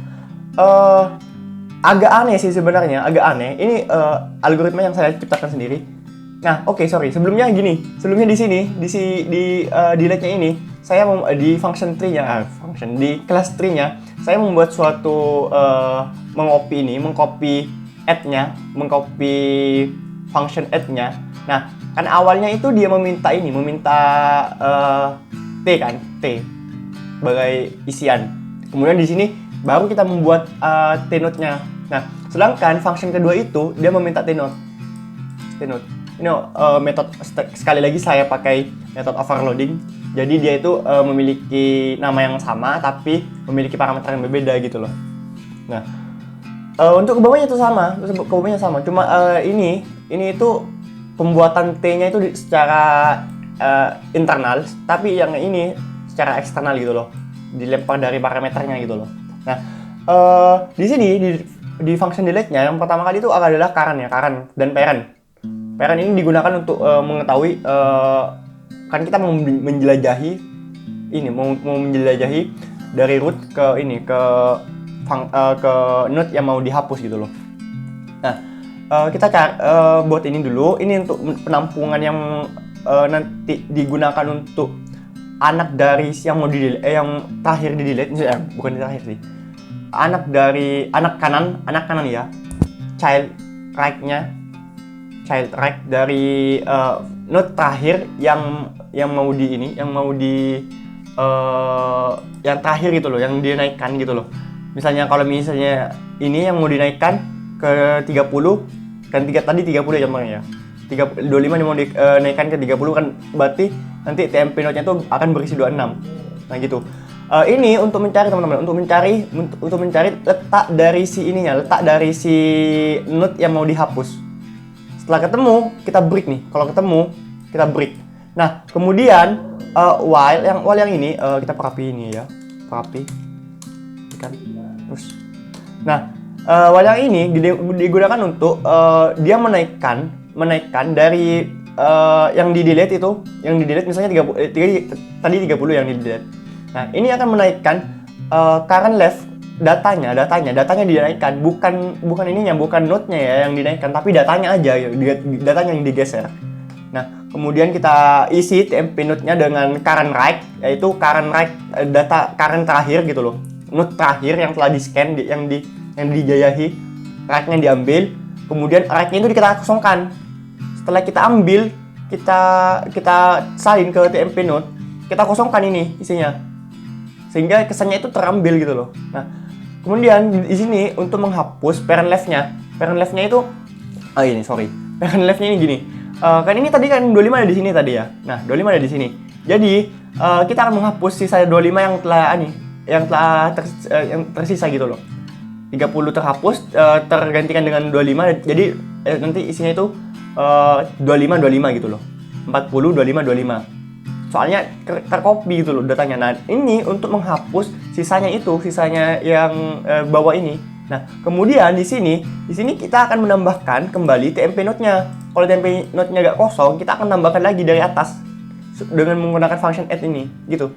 [SPEAKER 1] Agak aneh sih sebenarnya, agak aneh. Ini algoritma yang saya ciptakan sendiri. Nah, oke, sorry. Sebelumnya di sini, di delete-nya ini, saya di function tree-nya, di class tree-nya, saya membuat suatu mengcopy add-nya, mengcopy function add-nya. Nah, kan awalnya itu dia meminta T sebagai isian. Kemudian di sini baru kita membuat T-node-nya. Nah, sedangkan function kedua itu dia meminta T-node. note. Ini metode sekali lagi saya pakai metode overloading. Jadi dia itu memiliki nama yang sama tapi memiliki parameter yang berbeda gitu loh. Nah, untuk ke bawahnya itu sama, cuma ini itu pembuatan T-nya itu secara internal, tapi yang ini secara eksternal gitu loh, dilempar dari parameternya gitu loh. Nah, di sini di function delete-nya yang pertama kali itu adalah current dan parent. Parent ini digunakan untuk mengetahui kan kita mau menjelajahi ini, mau menjelajahi dari root ke ini ke node yang mau dihapus gitu loh. Nah, kita cari buat ini dulu. Ini untuk penampungan yang nanti digunakan untuk anak dari yang mau di yang terakhir di delete, bukan di terakhir sih. Anak kanan ya. Child right dari node terakhir yang mau di ini, yang terakhir gitu loh, yang dinaikkan gitu loh. Misalnya kalau misalnya ini yang mau dinaikkan ke 30 kan tadi 30 ya contohnya ya. 25 yang mau dinaikkan ke 30 kan berarti nanti TMP node-nya tuh akan berisi 26. Nah gitu. Ini untuk mencari teman-teman, untuk mencari letak dari si node yang mau dihapus. Setelah ketemu, kita break nih. Kalau ketemu, kita break. Nah, kemudian while yang ini kita perapi ini ya. Perapi. Kan. Terus. Nah, while yang ini digunakan untuk dia menaikkan dari yang di delete itu, misalnya 30 tadi 30 yang di delete. Nah, ini akan menaikkan current left datanya dinaikkan, bukan ininya, bukan node-nya ya yang dinaikkan, tapi datanya aja, datanya yang digeser. Nah, kemudian kita isi TMP node-nya dengan current right, yaitu current right data current terakhir gitu loh. Node terakhir yang telah di-scan, yang dijayahi, right-nya diambil, kemudian right-nya itu kita kosongkan. Setelah kita ambil, kita salin ke TMP node, kita kosongkan ini isinya. Sehingga kesannya itu terambil gitu loh. Nah, kemudian di sini untuk menghapus parent left-nya itu parent left-nya ini gini. Kan ini tadi kan 25 ada di sini tadi ya. Nah, 25 ada di sini. Jadi, kita akan menghapus sisa 25 yang tersisa gitu loh. 30 terhapus, tergantikan dengan 25. Jadi nanti isinya itu 25 gitu loh. 40 25. Soalnya tercopy gitu loh datanya. Nah, ini untuk menghapus sisanya yang bawah ini. Nah, kemudian di sini kita akan menambahkan kembali TMP node-nya. Kalau TMP node-nya nggak kosong, kita akan tambahkan lagi dari atas dengan menggunakan function add ini, gitu.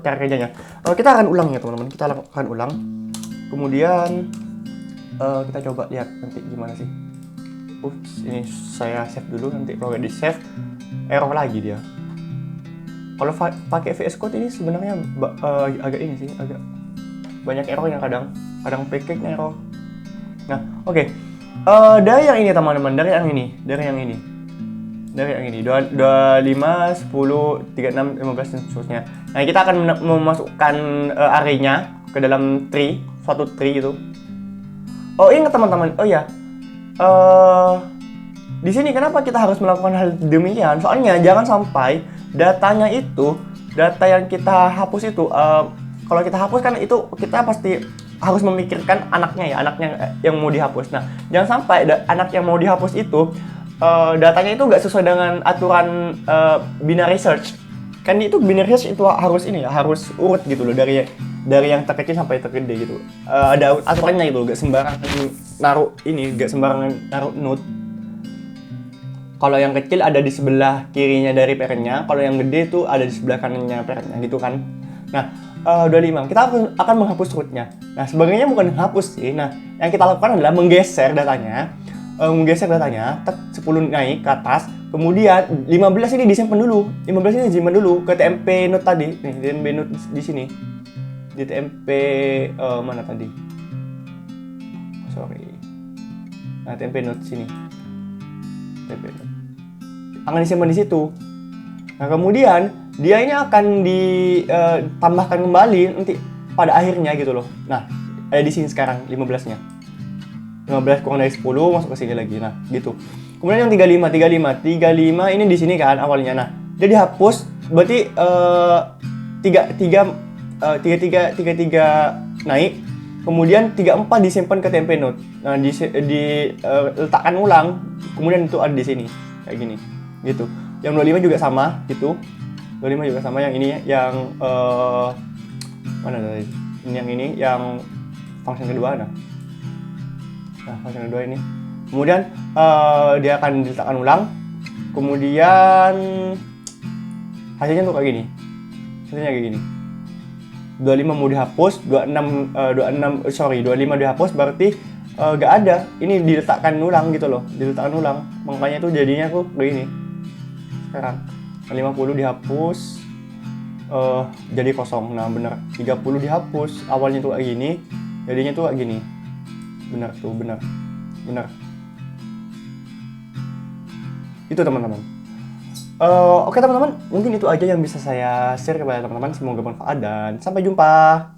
[SPEAKER 1] Cara kerjanya. Kita akan ulang ya teman-teman. Kita akan ulang. Kemudian kita coba lihat nanti gimana sih. Ini saya save dulu, nanti kalau nggak di save error lagi dia. Kalau pakai VS Code ini sebenarnya agak ini sih, agak banyak errornya kadang package-nya error. Nah, oke. Dari yang ini teman-teman, dari yang ini. 25, 10, 36, 15 dan seterusnya. Nah, kita akan memasukkan array-nya ke dalam suatu tree gitu. Oh, ingat teman-teman. Oh ya. Di sini kenapa kita harus melakukan hal demikian? Soalnya jangan sampai data yang kita hapus itu, kalau kita hapus kan itu kita pasti harus memikirkan anaknya yang mau dihapus. Nah, jangan sampai anak yang mau dihapus itu datanya itu nggak sesuai dengan aturan binary search. Kan itu binary search itu harus urut gitu loh, dari yang terkecil sampai tergede gitu. Ada aturannya gitu, nggak sembarangan naruh node. Kalau yang kecil ada di sebelah kirinya dari parentnya, kalau yang gede itu ada di sebelah kanannya parentnya gitu kan. Nah, 25. Kita akan menghapus rootnya. Nah, sebenarnya bukan menghapus sih. Nah, yang kita lakukan adalah menggeser datanya. 10 naik ke atas. Kemudian 15 ini disimpan dulu. Ke TMP node tadi. Nih, TMP node di sini. Di TMP mana tadi? Nah, TMP node sini. Akan disimpan di situ. Nah, kemudian dia ini akan ditambahkan kembali nanti pada akhirnya gitu loh. Nah, ada di sini sekarang 15-nya. 15 kurang dari 10 masuk ke sini lagi. Nah, gitu. Kemudian yang 35 ini di sini kan awalnya. Nah, dia dihapus berarti tiga naik, kemudian 34 disimpan ke tempe note. Nah, letakkan ulang, kemudian itu ada di sini kayak gini. Gitu. Yang 25 juga sama gitu. 25 juga sama, yang ini yang mana tadi? Ini yang ini yang function kedua nah. Nah, function kedua ini. Kemudian dia akan diletakkan ulang. Kemudian hasilnya tuh kayak gini. Hasilnya kayak gini. 25 mau dihapus, 25 dihapus berarti gak ada. Ini diletakkan ulang gitu loh, diletakkan ulang. Makanya tuh jadinya tuh kayak gini. Sekarang 50 dihapus jadi kosong. Nah, bener. 30 dihapus, awalnya tuh kayak gini, jadinya tuh kayak gini. Bener tuh, bener. Itu teman-teman. Oke teman-teman, mungkin itu aja yang bisa saya share kepada teman-teman. Semoga bermanfaat dan sampai jumpa.